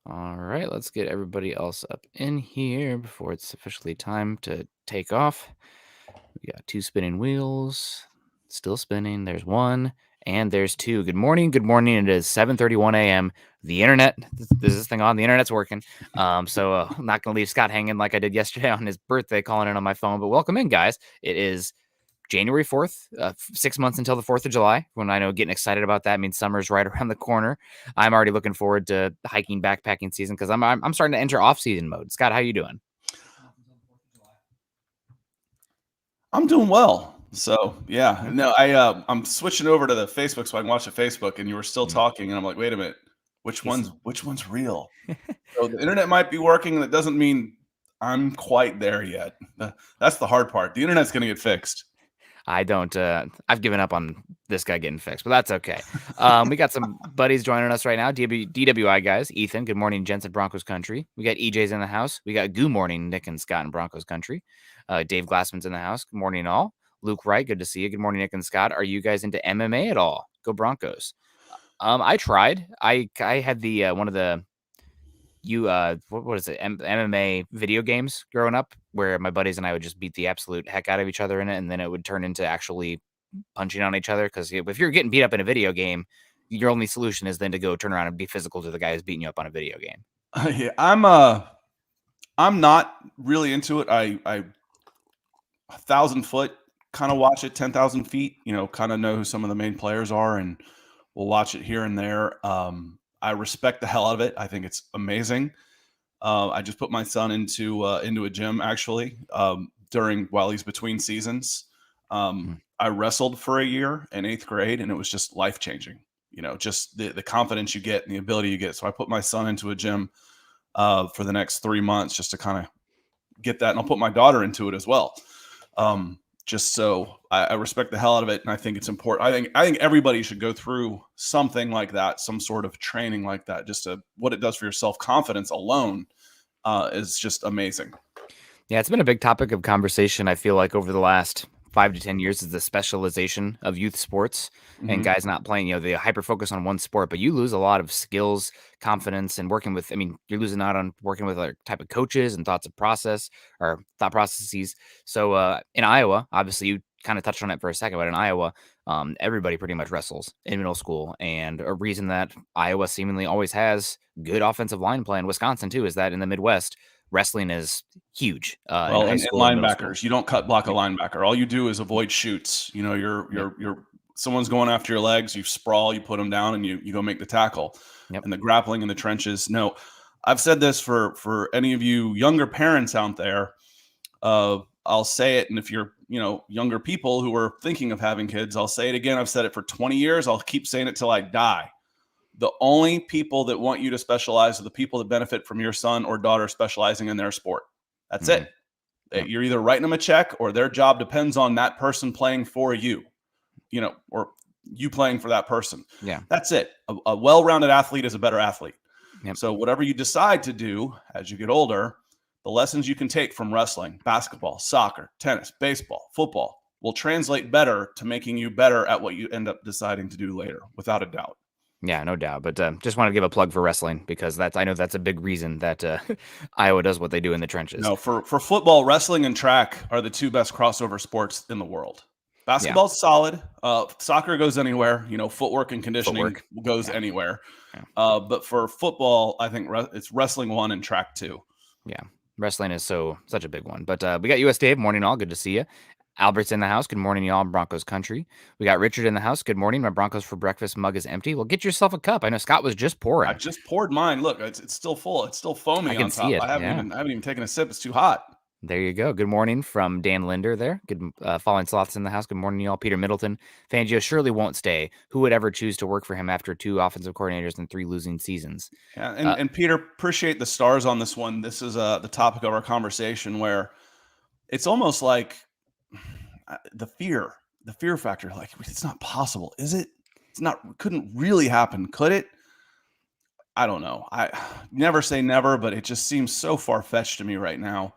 All right, let's get everybody else up in here before it's officially time to take off. We got two spinning wheels, still spinning. There's one, and there's two. Good morning. Good morning. It is 7:31 a.m. The internet, this thing on. The internet's working. So I'm not gonna leave Scott hanging like I did yesterday on his birthday, calling in on my phone. But welcome in, guys. It is January 4th, 6 months until the 4th of July, when I know getting excited about that means summer's right around the corner. I'm already looking forward to hiking, backpacking season because I'm starting to enter off-season mode. Scott, how you doing? I'm doing well. So yeah, no, I'm switching over to the Facebook so I can watch the Facebook, and you were still talking, and I'm like, wait a minute, which one's real? So the internet might be working, and it doesn't mean I'm quite there yet. That's the hard part. The internet's going to get fixed. I don't. I've given up on this guy getting fixed, but that's okay. We got some buddies joining us right now. DWI guys. Ethan, good morning, gents at Broncos Country. We got EJ's in the house. We got good morning, Nick and Scott in Broncos Country. Dave Glassman's in the house. Good morning, all. Luke Wright, good to see you. Good morning, Nick and Scott. Are you guys into MMA at all? Go Broncos. I tried. I had the one of the what is it, MMA video games growing up, where my buddies and I would just beat the absolute heck out of each other in it, and then it would turn into actually punching on each other. Because if you're getting beat up in a video game, your only solution is then to go turn around and be physical to the guy who's beating you up on a video game. Yeah, I'm not really into it. I 1,000 foot kind of watch it, 10,000 feet. Kind of know who some of the main players are, and we'll watch it here and there. I respect the hell out of it. I think it's amazing. I just put my son into a gym actually while he's between seasons. I wrestled for a year in 8th grade, and it was just life changing. Just the confidence you get and the ability you get. So I put my son into a gym for the next 3 months just to kind of get that, and I'll put my daughter into it as well. Just so I respect the hell out of it, and I think it's important. I think everybody should go through something like that, some sort of training like that. Just what it does for your self-confidence alone is just amazing. Yeah, it's been a big topic of conversation, I feel like, over the last 5 to 10 years, is the specialization of youth sports and guys not playing, the hyper focus on one sport, but you lose a lot of skills, confidence, and working with, you're losing out on working with other type of coaches and thought processes. So in Iowa, obviously you kind of touched on it for a second, but in Iowa, everybody pretty much wrestles in middle school. And a reason that Iowa seemingly always has good offensive line play, in Wisconsin too, is that in the Midwest, wrestling is huge. Well, in high and school and middle school. linebackers, you don't cut block a linebacker. All you do is avoid shoots. You're someone's going after your legs, you sprawl, you put them down, and you go make the tackle. Yep. And the grappling in the trenches. No, I've said this for any of you younger parents out there. I'll say it, and if you're younger people who are thinking of having kids, I'll say it again. I've said it for 20 years. I'll keep saying it till I die. The only people that want you to specialize are the people that benefit from your son or daughter specializing in their sport. That's it. Yep. You're either writing them a check, or their job depends on that person playing for you, or you playing for that person. Yeah. That's it. A well-rounded athlete is a better athlete. Yep. So whatever you decide to do as you get older, the lessons you can take from wrestling, basketball, soccer, tennis, baseball, football will translate better to making you better at what you end up deciding to do later, without a doubt. Yeah, no doubt. But just want to give a plug for wrestling, because I know that's a big reason that Iowa does what they do in the trenches. No, for football, wrestling and track are the two best crossover sports in the world. Basketball's solid. Soccer goes anywhere. Footwork and conditioning goes anywhere. Yeah. But for football, I think it's wrestling 1 and track 2. Yeah, wrestling is such a big one. But we got US Dave. Morning, all. Good to see you. Albert's in the house. Good morning, y'all. Broncos Country. We got Richard in the house. Good morning. My Broncos for breakfast mug is empty. Well, get yourself a cup. I know Scott was just pouring. I just poured mine. Look, it's still full. It's still foamy. I can on top. see it. I haven't even taken a sip. It's too hot. There you go. Good morning from Dan Linder there. Good Falling Sloths in the house. Good morning, y'all. Peter Middleton. Fangio surely won't stay. Who would ever choose to work for him after 2 offensive coordinators and 3 losing seasons? Yeah, and Peter, appreciate the stars on this one. This is the topic of our conversation, where it's almost like the fear factor. Like, it's not possible, is it? It's not. Couldn't really happen, could it? I don't know. I never say never, but it just seems so far-fetched to me right now.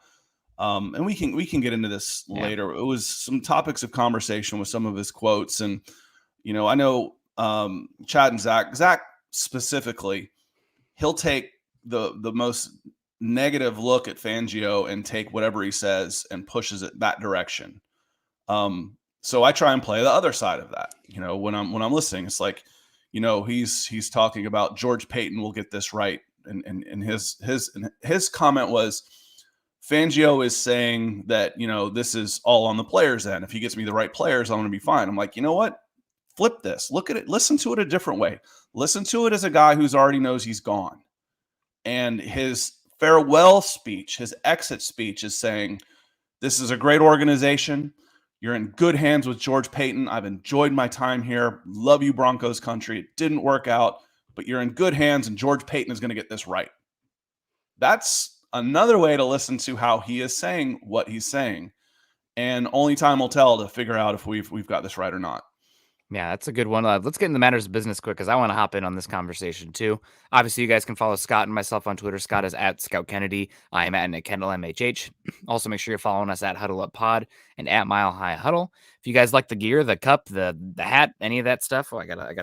And we can get into this later. It was some topics of conversation with some of his quotes, and I know Chad and Zach specifically, he'll take the most negative look at Fangio and take whatever he says and pushes it that direction. So I try and play the other side of that. When I'm listening, it's like, he's talking about George Payton will get this right, and his comment was, Fangio is saying that this is all on the players' end. If he gets me the right players, I'm going to be fine. I'm like, you know what? Flip this. Look at it. Listen to it a different way. Listen to it as a guy who's already knows he's gone. And his farewell speech, his exit speech is saying, this is a great organization. You're in good hands with George Payton. I've enjoyed my time here. Love you, Broncos country. It didn't work out, but you're in good hands, and George Payton is going to get this right. That's another way to listen to how he is saying what he's saying. And only time will tell to figure out if we've got this right or not. Yeah, that's a good one. Let's get into matters of business quick because I want to hop in on this conversation too. Obviously, you guys can follow Scott and myself on Twitter. Scott is at Scout Kennedy. I am at Kendell MHH. Also, make sure you're following us at Huddle Up Pod and at Mile High Huddle. If you guys like the gear, the cup, the hat, any of that stuff, I got a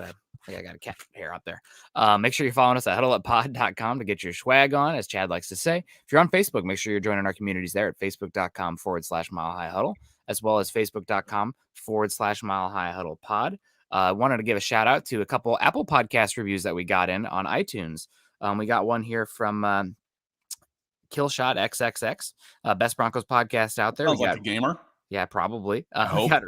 cat hair out there. Make sure you're following us at huddleuppod.com to get your swag on, as Chad likes to say. If you're on Facebook, make sure you're joining our communities there at facebook.com/Mile High Huddle, as well as facebook.com/Mile High Huddle Pod. Wanted to give a shout out to a couple Apple Podcast reviews that we got in on iTunes. We got one here from Killshot XXX, best Broncos podcast out there. Sounds like a gamer. Yeah, probably. We got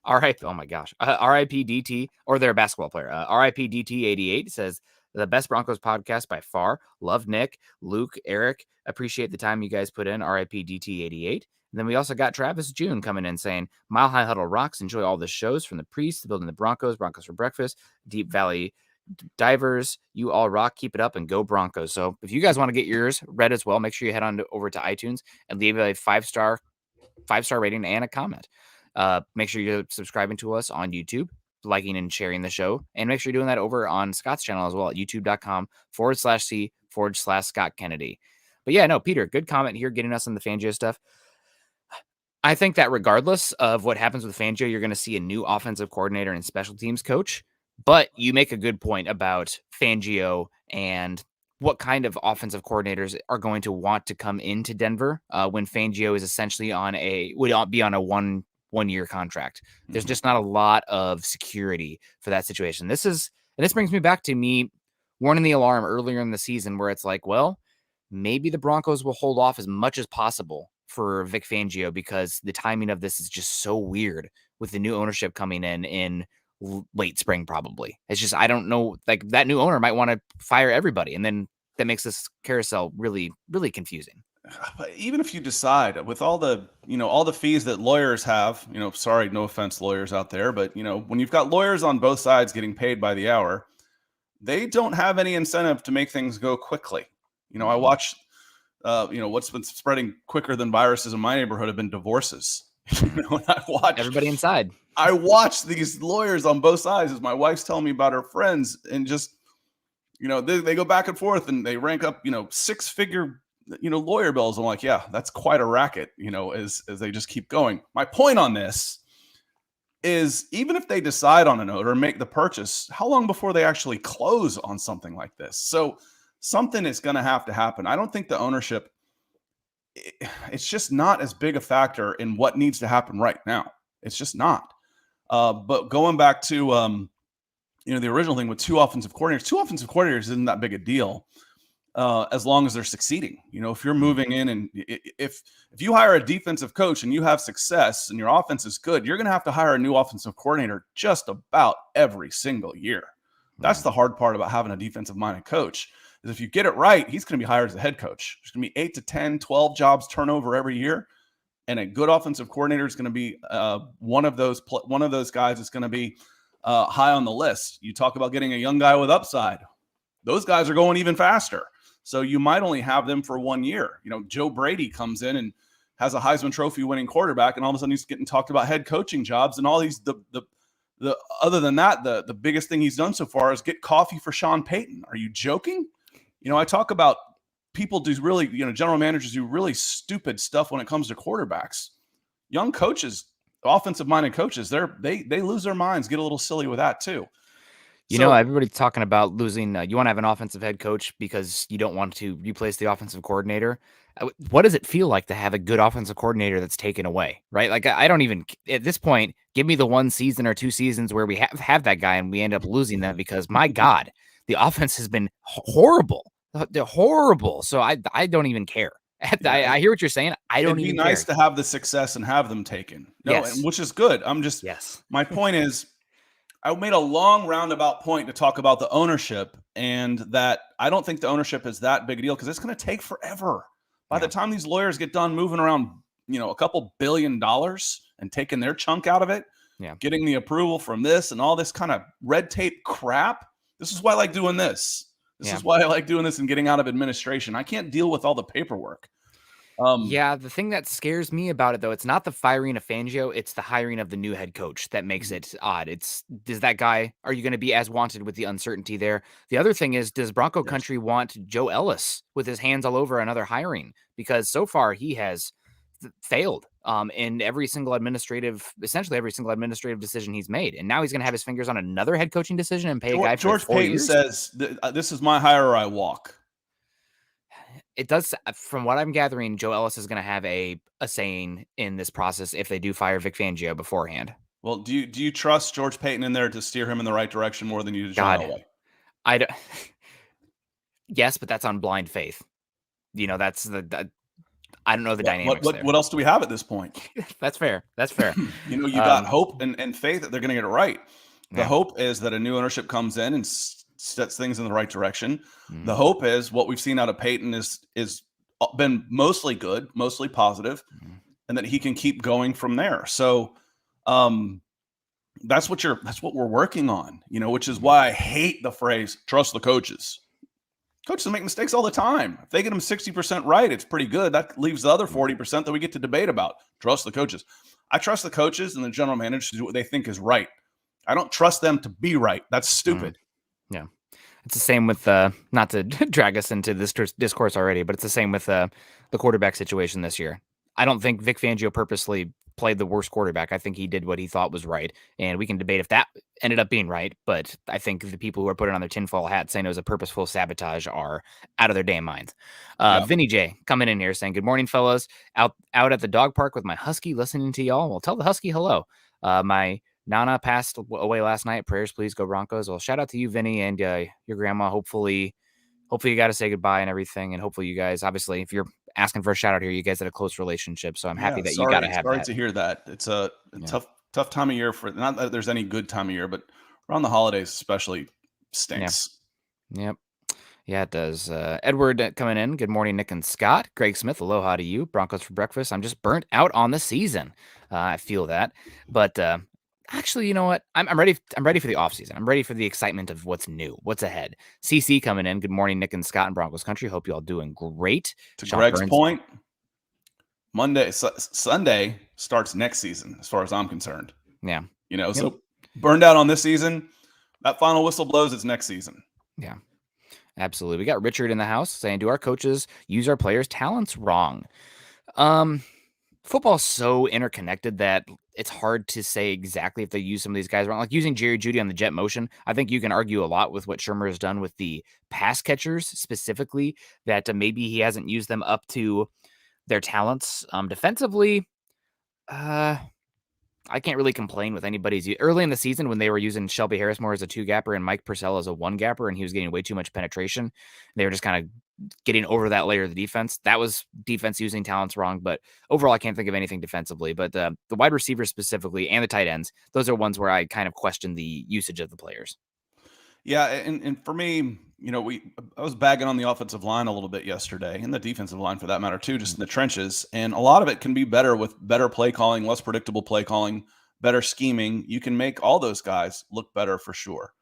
RIP. Oh my gosh. RIP DT, or their basketball player. RIP DT 88 says, the best Broncos podcast by far. Love Nick, Luke, Eric. Appreciate the time you guys put in. RIP DT 88. And then we also got Travis June coming in saying, Mile High Huddle rocks. Enjoy all the shows from the Priest to Building the Broncos, Broncos for Breakfast, Deep Valley Divers. You all rock. Keep it up and go Broncos. So if you guys want to get yours read as well, make sure you head on over to iTunes and leave a five-star rating and a comment. Make sure you're subscribing to us on YouTube, liking and sharing the show, and make sure you're doing that over on Scott's channel as well at youtube.com/C/Scott Kennedy. But yeah, no, Peter, good comment here, getting us on the Fangio stuff. I think that regardless of what happens with Fangio, you're going to see a new offensive coordinator and special teams coach. But you make a good point about Fangio and what kind of offensive coordinators are going to want to come into Denver when Fangio is essentially would be on a one-year contract. There's just not a lot of security for that situation. This brings me back to me warning the alarm earlier in the season where it's like, well, maybe the Broncos will hold off as much as possible for Vic Fangio because the timing of this is just so weird with the new ownership coming in late spring, probably. It's just, I don't know, like that new owner might want to fire everybody. And then that makes this carousel really, really confusing. But even if you decide with all the fees that lawyers have, sorry, no offense, lawyers out there, but when you've got lawyers on both sides getting paid by the hour, they don't have any incentive to make things go quickly. I watched, what's been spreading quicker than viruses in my neighborhood have been divorces. Everybody inside. I watch these lawyers on both sides as my wife's telling me about her friends, and just, they go back and forth and they rank up, 6-figure, lawyer bills. I'm like, yeah, that's quite a racket, as they just keep going. My point on this is, even if they decide on an owner and make the purchase, how long before they actually close on something like this? So something is going to have to happen. I don't think the ownership, it's just not as big a factor in what needs to happen right now. It's just not. But going back to, the original thing with two offensive coordinators isn't that big a deal as long as they're succeeding. If you're moving in and if you hire a defensive coach and you have success and your offense is good, you're going to have to hire a new offensive coordinator just about every single year. That's the hard part about having a defensive-minded coach. Is if you get it right, he's going to be hired as a head coach. There's going to be 8 to 10, 12 jobs turnover every year. And a good offensive coordinator is going to be one of those guys that's going to be high on the list. You talk about getting a young guy with upside. Those guys are going even faster. So you might only have them for 1 year. Joe Brady comes in and has a Heisman Trophy winning quarterback, and all of a sudden he's getting talked about head coaching jobs and all these. The other than that, the biggest thing he's done so far is get coffee for Sean Payton. Are you joking? I talk about people do really, general managers do really stupid stuff when it comes to quarterbacks. Young coaches, offensive-minded coaches, they lose their minds, get a little silly with that too. So Everybody's talking about losing. You want to have an offensive head coach because you don't want to replace the offensive coordinator. What does it feel like to have a good offensive coordinator that's taken away, right? Like, I don't even, at this point, give me the 1 season or 2 seasons where we have that guy and we end up losing them because, my God, the offense has been horrible. They're horrible. So I don't even care. yeah, I hear what you're saying. I don't it'd be even nice care. to have the success and have them taken. No, Yes. which is good. Yes. My point is, I made a long roundabout point to talk about the ownership and that I don't think the ownership is that big a deal because it's going to take forever. By the Yeah. time these lawyers get done moving around, a couple $1 billion and taking their chunk out of it, Yeah. getting the approval from this and all this kind of red tape crap. This is why I like doing this. This Yeah. is why I like doing this and getting out of administration. I can't deal with all the paperwork. Yeah, the thing that scares me about it, though, it's not the firing of Fangio, it's the hiring of the new head coach that makes it odd. Does that guy, are you going to be as wanted with the uncertainty there? The other thing is, does Bronco Yes. Country want Joe Ellis with his hands all over another hiring? Because so far he has failed in essentially every single administrative decision he's made. And now he's going to have his fingers on another head coaching decision and pay a guy for George 4 Payton years. says, this is my hire or I walk. It does, from what I'm gathering, Joe Ellis is going to have a saying in this process if they do fire Vic Fangio beforehand. Well, do you trust George Payton in there to steer him in the right direction more than you do John God, Elway? I don't. Yes, but that's on blind faith. That's I don't know the dynamics there. What else do we have at this point? That's fair. That's fair. You got hope and faith that they're going to get it right. The Yeah. hope is that a new ownership comes in and sets things in the right direction. Mm. The hope is what we've seen out of Payton is been mostly good, mostly positive, and that he can keep going from there. So, that's what we're working on, which is why I hate the phrase "trust the coaches." Coaches make mistakes all the time. If they get them 60% right, it's pretty good. That leaves the other 40% that we get to debate about. Trust the coaches. I trust the coaches and the general managers to do what they think is right. I don't trust them to be right. That's stupid. Yeah. It's the same with, not to drag us into this discourse already, but it's the same with the quarterback situation this year. I don't think Vic Fangio purposely played the worst quarterback. I think he did what he thought was right, and we can debate if that ended up being right, but I think the people who are putting on their tinfoil hat saying it was a purposeful sabotage are out of their damn minds. Vinny J coming in here saying, "Good morning, fellas. Out at the dog park with my husky listening to y'all." Well, tell the husky hello. My Nana passed away last night. Prayers, please, go Broncos. Well, shout out to you, Vinny, and your grandma. Hopefully you got to say goodbye and everything. And hopefully you guys, obviously, if you're asking for a shout out here, you guys had a close relationship. So I'm happy that you got to have that. Sorry to hear that. It's a tough time of year not that there's any good time of year, but around the holidays especially stinks. Yep. Yeah, it does. Edward coming in. Good morning, Nick and Scott. Greg Smith, aloha to you. Broncos for breakfast. I'm just burnt out on the season. I feel that. But actually, you know what? I'm ready. I'm ready for the offseason. I'm ready for the excitement of what's new, what's ahead. CC coming in. Good morning, Nick and Scott in Broncos Country. Hope you all doing great. To Greg's point, Sunday starts next season, as far as I'm concerned. Yeah. So burned out on this season. That final whistle blows. It's next season. Yeah. Absolutely. We got Richard in the house saying, "Do our coaches use our players' talents wrong?" Football's so interconnected that it's hard to say exactly if they use some of these guys wrong. Like using Jerry Jeudy on the jet motion, I think you can argue a lot with what Shermer has done with the pass catchers specifically, that maybe he hasn't used them up to their talents. Defensively, I can't really complain with anybody's early in the season when they were using Shelby Harris more as a 2-gapper and Mike Purcell as a 1-gapper, and he was getting way too much penetration. They were just kind of getting over that layer of the defense. That was defense using talents wrong, but overall, I can't think of anything defensively. But the wide receivers specifically and the tight ends, those are ones where I kind of question the usage of the players. Yeah, and for me, I was bagging on the offensive line a little bit yesterday, and the defensive line for that matter too, just in the trenches. And a lot of it can be better with better play calling, less predictable play calling, better scheming. You can make all those guys look better for sure.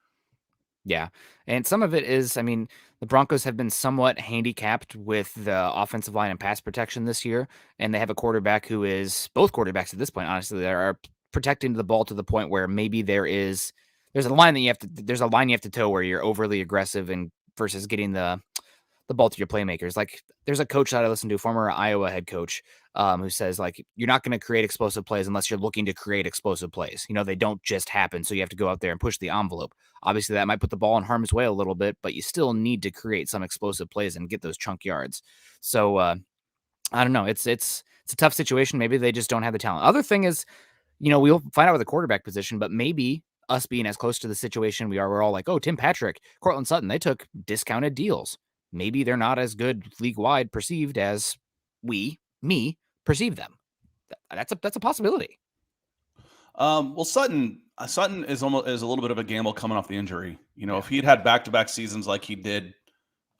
Yeah, and some of it is, the Broncos have been somewhat handicapped with the offensive line and pass protection this year, and they have a quarterback who is, both quarterbacks at this point, honestly, that are protecting the ball to the point where maybe there's a line that you have to toe where you're overly aggressive and versus getting the the ball to your playmakers. Like there's a coach that I listen to, former Iowa head coach, who says like, you're not going to create explosive plays unless you're looking to create explosive plays. They don't just happen. So you have to go out there and push the envelope. Obviously that might put the ball in harm's way a little bit, but you still need to create some explosive plays and get those chunk yards. So, I don't know. It's a tough situation. Maybe they just don't have the talent. Other thing is, we'll find out with the quarterback position, but maybe us being as close to the situation we are, we're all like, oh, Tim Patrick, Cortland Sutton, they took discounted deals. Maybe they're not as good league-wide perceived as me, perceive them. That's a possibility. Well, Sutton is a little bit of a gamble coming off the injury. If he'd had back-to-back seasons like he did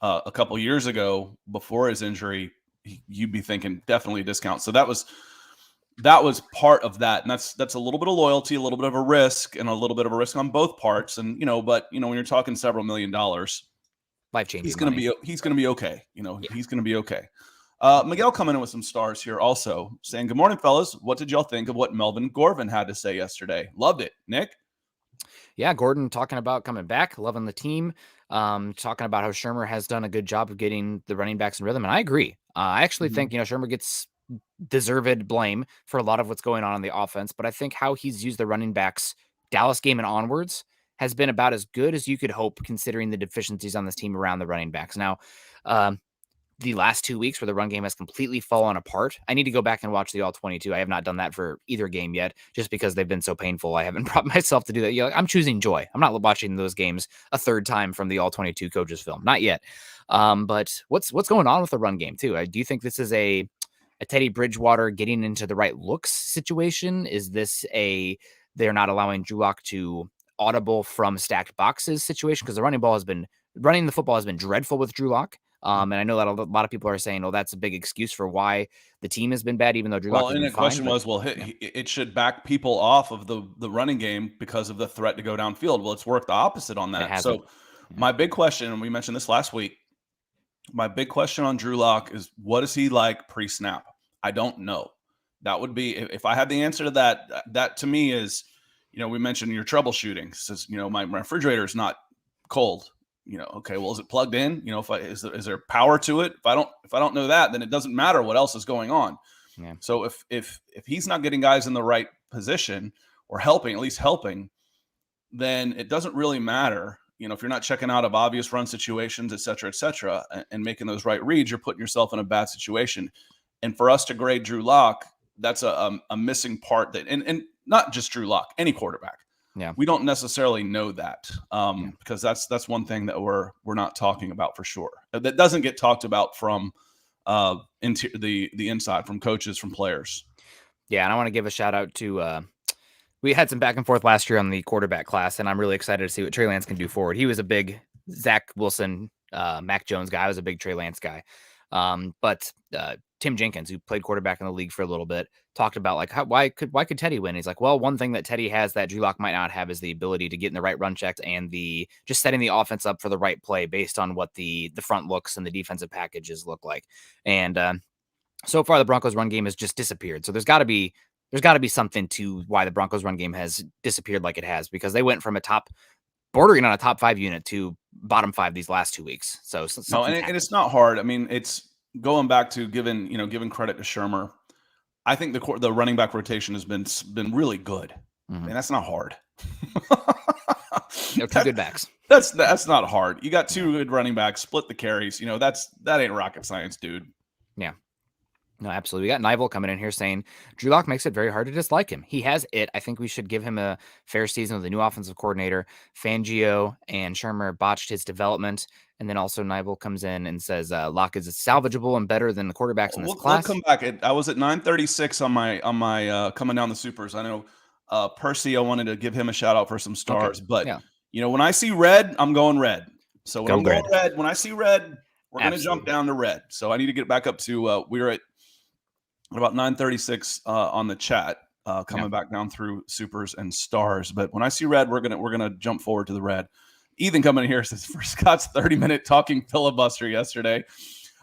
a couple years ago before his injury, you'd be thinking definitely a discount. So that was part of that, and that's a little bit of loyalty, a little bit of a risk, and a little bit of a risk on both parts. And but when you're talking several $1 million, life-changing, he's going to be okay. He's going to be okay. Miguel coming in with some stars here also, saying, good morning, fellas. What did y'all think of what Melvin Gordon had to say yesterday? Loved it. Nick? Yeah, Gordon talking about coming back, loving the team, talking about how Shermer has done a good job of getting the running backs in rhythm. And I agree. I actually think, Shermer gets deserved blame for a lot of what's going on the offense, but I think how he's used the running backs Dallas game and onwards has been about as good as you could hope, considering the deficiencies on this team around the running backs. Now, the last 2 weeks where the run game has completely fallen apart. I need to go back and watch the all 22. I have not done that for either game yet, just because they've been so painful. I haven't brought myself to do that. I'm choosing joy. I'm not watching those games a third time from the all 22 coaches film. Not yet. But what's going on with the run game too? Do you think this is a Teddy Bridgewater getting into the right looks situation? Is this they're not allowing Drew Lock to audible from stacked boxes situation? Because running the football has been dreadful with Drew Lock. And I know that a lot of people are saying, "Oh, that's a big excuse for why the team has been bad," even though Drew Lock has been fine. Well, the question was, it should back people off of the running game because of the threat to go downfield. Well, it's worked the opposite on that. So, my big question, and we mentioned this last week, my big question on Drew Lock is, what is he like pre-snap? I don't know. That would be, if I had the answer to that. That to me is, we mentioned your troubleshooting. Says, my refrigerator is not cold. Okay, well, is it plugged in? Is there power to it? If I don't know that, then it doesn't matter what else is going on. Yeah. So if he's not getting guys in the right position or at least helping, then it doesn't really matter. If you're not checking out of obvious run situations, et cetera, and making those right reads, you're putting yourself in a bad situation. And for us to grade Drew Lock, that's a missing part that, and not just Drew Lock, any quarterback. Yeah, we don't necessarily know that because that's one thing that we're not talking about for sure. That doesn't get talked about from the inside, from coaches, from players. Yeah, and I want to give a shout out to. We had some back and forth last year on the quarterback class, and I'm really excited to see what Trey Lance can do forward. He was a big Zach Wilson, Mac Jones guy. I was a big Trey Lance guy. But Tim Jenkins, who played quarterback in the league for a little bit, talked about like why could Teddy win? He's like, well, one thing that Teddy has that Drew Lock might not have is the ability to get in the right run checks and the just setting the offense up for the right play based on what the front looks and the defensive packages look like. And so far, the Broncos run game has just disappeared. So there's got to be something to why the Broncos run game has disappeared like it has, because they went from bordering on a top 5 unit to bottom 5 these last 2 weeks. So no, and it's not hard. I mean, it's going back to giving credit to Shermer. I think the running back rotation has been really good, and that's not hard. Two good backs. That's not hard. You got 2 good running backs, split the carries. That ain't rocket science, dude. Yeah. No, absolutely. We got Nivel coming in here saying Drew Lock makes it very hard to dislike him. He has it. I think we should give him a fair season with the new offensive coordinator. Fangio and Shermer botched his development. And then also Nivel comes in and says Lock is salvageable and better than the quarterbacks in this class. We'll come back. I was at 936 on my coming down the supers. I know Percy, I wanted to give him a shout out for some stars, but when I see red, I'm going red. So when when I see red, we're going to jump down to red. So I need to get back up to we were at about 936 on the chat, coming back down through supers and stars. But when I see red, we're gonna jump forward to the red. Ethan coming in here says, for Scott's 30-minute talking filibuster yesterday,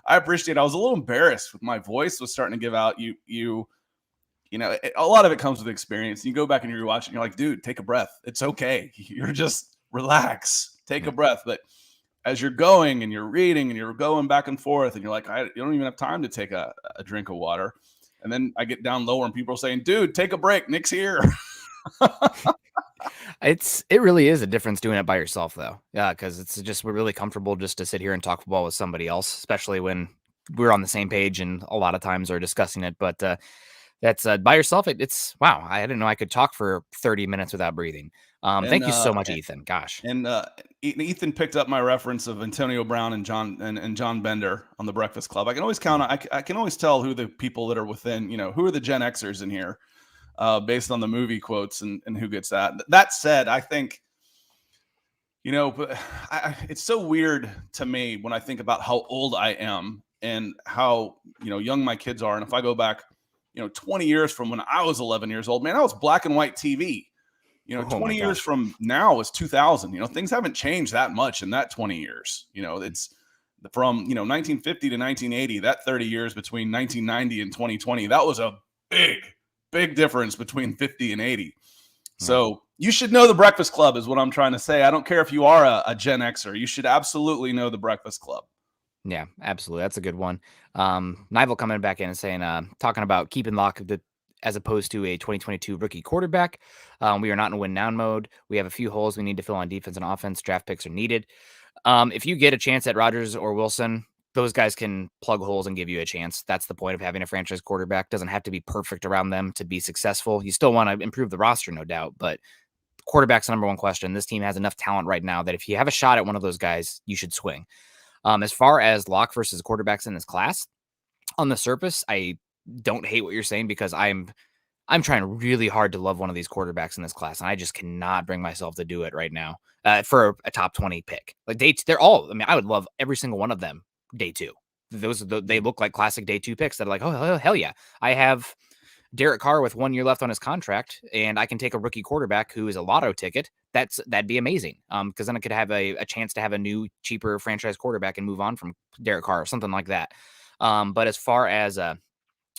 I appreciate it. I was a little embarrassed with my voice was starting to give out. A lot of it comes with experience. You go back and you're watching, you're like, dude, take a breath. It's okay. You're just relax, take a breath. But as you're going and you're reading and you're going back and forth and you're like, you don't even have time to take a drink of water. And then I get down lower and people are saying, dude, take a break. Nick's here. It really is a difference doing it by yourself, though. Yeah, because we're really comfortable just to sit here and talk football with somebody else, especially when we're on the same page and a lot of times are discussing it. But that's by yourself. It's wow. I didn't know I could talk for 30 minutes without breathing. Thank you so much, Ethan. Gosh. And Ethan picked up my reference of Antonio Brown and John Bender on the Breakfast Club. I can always count on, I can always tell who the people that are within, who are the Gen Xers in here. Based on the movie quotes and who gets that. That said, I think, it's so weird to me when I think about how old I am and how, young my kids are. And if I go back, 20 years from when I was 11 years old, man, that was black and white TV. 20 years from now is 2000. Things haven't changed that much in that 20 years. It's from, 1950 to 1980, that 30 years between 1990 and 2020, that was a big difference between 50 and 80. So you should know the Breakfast Club is what I'm trying to say. I don't care if you are a Gen Xer. You should absolutely know the Breakfast Club. Yeah, absolutely. That's a good one. Nivel coming back in and saying, talking about keeping Locke as opposed to a 2022 rookie quarterback. We are not in win now mode. We have a few holes we need to fill on defense and offense. Draft picks are needed. If you get a chance at Rodgers or Wilson, those guys can plug holes and give you a chance. That's the point of having a franchise quarterback. Doesn't have to be perfect around them to be successful. You still want to improve the roster, no doubt, but quarterback's the number one question. This team has enough talent right now that if you have a shot at one of those guys, you should swing. As far as Locke versus quarterbacks in this class, on the surface, I don't hate what you're saying because I'm trying really hard to love one of these quarterbacks in this class, and I just cannot bring myself to do it right now for a top 20 pick. Like they're all. I mean, I would love every single one of them day two. They look like classic day two picks that are like, oh hell yeah, I have Derek Carr with 1 year left on his contract, and I can take a rookie quarterback who is a lotto ticket. That'd be amazing. Because then I could have a chance to have a new, cheaper franchise quarterback and move on from Derek Carr or something like that. But as far as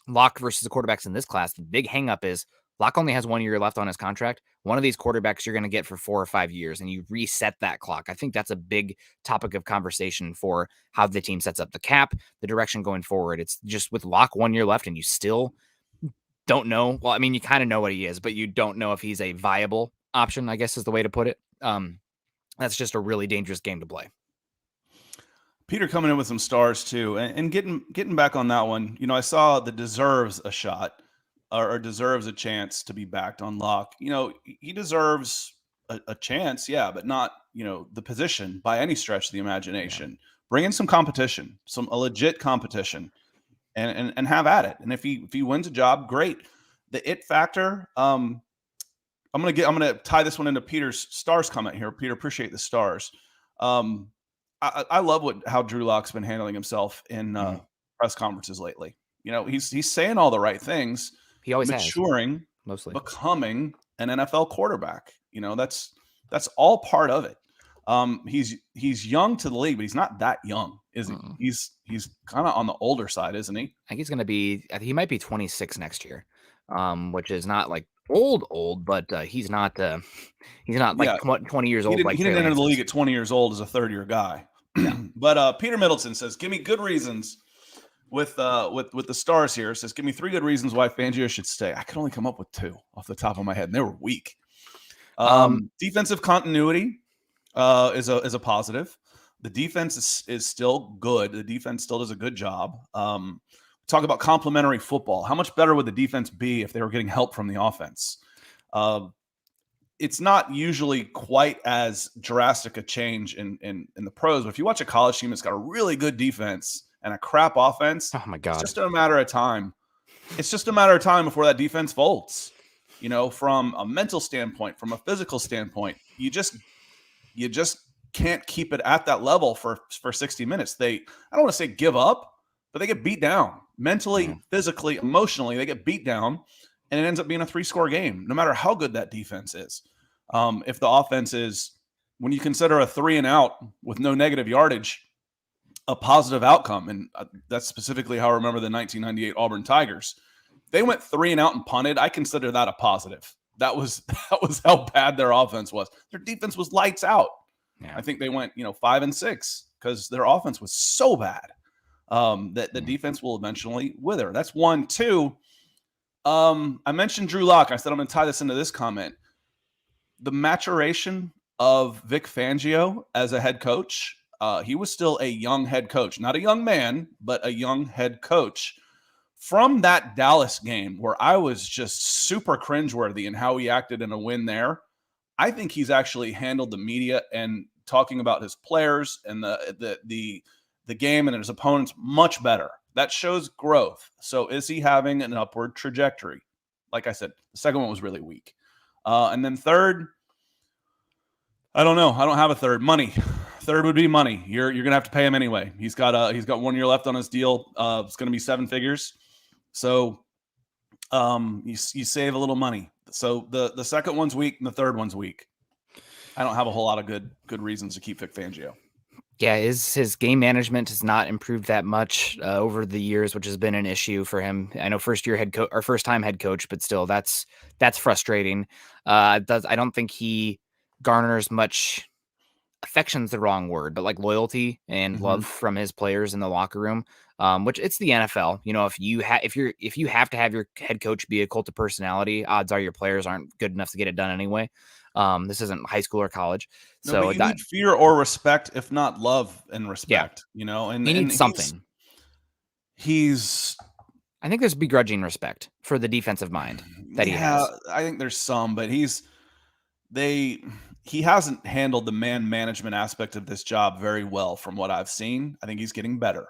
Locke versus the quarterbacks in this class, the big hang up is Locke only has 1 year left on his contract. One of these quarterbacks you're going to get for 4 or 5 years, and you reset that clock. I think that's a big topic of conversation for how the team sets up the cap, the direction going forward. It's just with Locke 1 year left, and you still don't know. Well, I mean, you kind of know what he is, but you don't know if he's a viable option, I guess is the way to put it. That's just a really dangerous game to play. Peter coming in with some stars too, and getting back on that one. I saw the deserves a shot or deserves a chance to be backed on Locke. He deserves a chance, yeah, but not the position by any stretch of the imagination. Yeah. Bring in some competition, a legit competition. And have at it. And if he wins a job, great. The it factor, I'm gonna tie this one into Peter's stars comment here. Peter, appreciate the stars. I love how Drew Lock's been handling himself in press conferences lately. He's saying all the right things. He always maturing, mostly becoming an NFL quarterback. That's all part of it. He's young to the league, but he's not that young, is he? He's kind of on the older side, isn't he? I think he's going to be. He might be 26 next year, which is not like old, but he's not like 20 years old. He didn't enter the league at 20 years old as a third-year guy. Yeah. But Peter Middleton says, "Give me good reasons." With the stars here, says, "Give me 3 good reasons why Fangio should stay." I could only come up with 2 off the top of my head, and they were weak. Defensive continuity. Is a positive. The defense is still good. The defense still does a good job. Talk about complementary football. How much better would the defense be if they were getting help from the offense? It's not usually quite as drastic a change in the pros, but if you watch a college team that's got a really good defense and a crap offense, oh my God, it's just a matter of time. It's just a matter of time before that defense folds. From a mental standpoint, from a physical standpoint, you just can't keep it at that level for 60 minutes. I don't want to say give up, but they get beat down mentally, physically, emotionally. They get beat down, and it ends up being a 3-score game, no matter how good that defense is. If the offense is, when you consider a 3-and-out with no negative yardage, a positive outcome, and that's specifically how I remember the 1998 Auburn Tigers. They went 3-and-out and punted. I consider that a positive. That was how bad their offense was. Their defense was lights out. Yeah. I think they went, 5-6 because their offense was so bad that the defense will eventually wither. That's 1. 2. I mentioned Drew Lock. I said I'm going to tie this into this comment. The maturation of Vic Fangio as a head coach. He was still a young head coach, not a young man, but a young head coach. From that Dallas game where I was just super cringeworthy in how he acted in a win there, I think he's actually handled the media and talking about his players and the game and his opponents much better. That shows growth. So is he having an upward trajectory? Like I said, the second one was really weak. And then third, I don't know. I don't have a third. Money. Third would be money. You're gonna have to pay him anyway. He's got 1 year left on his deal. It's gonna be 7 figures. So you save a little money. So the second one's weak and the third one's weak. I don't have a whole lot of good reasons to keep Vic Fangio. Yeah, his game management has not improved that much over the years, which has been an issue for him. I know first time head coach, but still that's frustrating. I don't think he garners much affection's the wrong word, but like loyalty and love from his players in the locker room. Which it's the NFL. If you have to have your head coach be a cult of personality, odds are your players aren't good enough to get it done anyway. This isn't high school or college. No, So but you need fear or respect, if not love and respect. And he needs something. He's I think there's begrudging respect for the defensive mind that he has. I think there's some, but he hasn't handled the man management aspect of this job very well from what I've seen. I think he's getting better.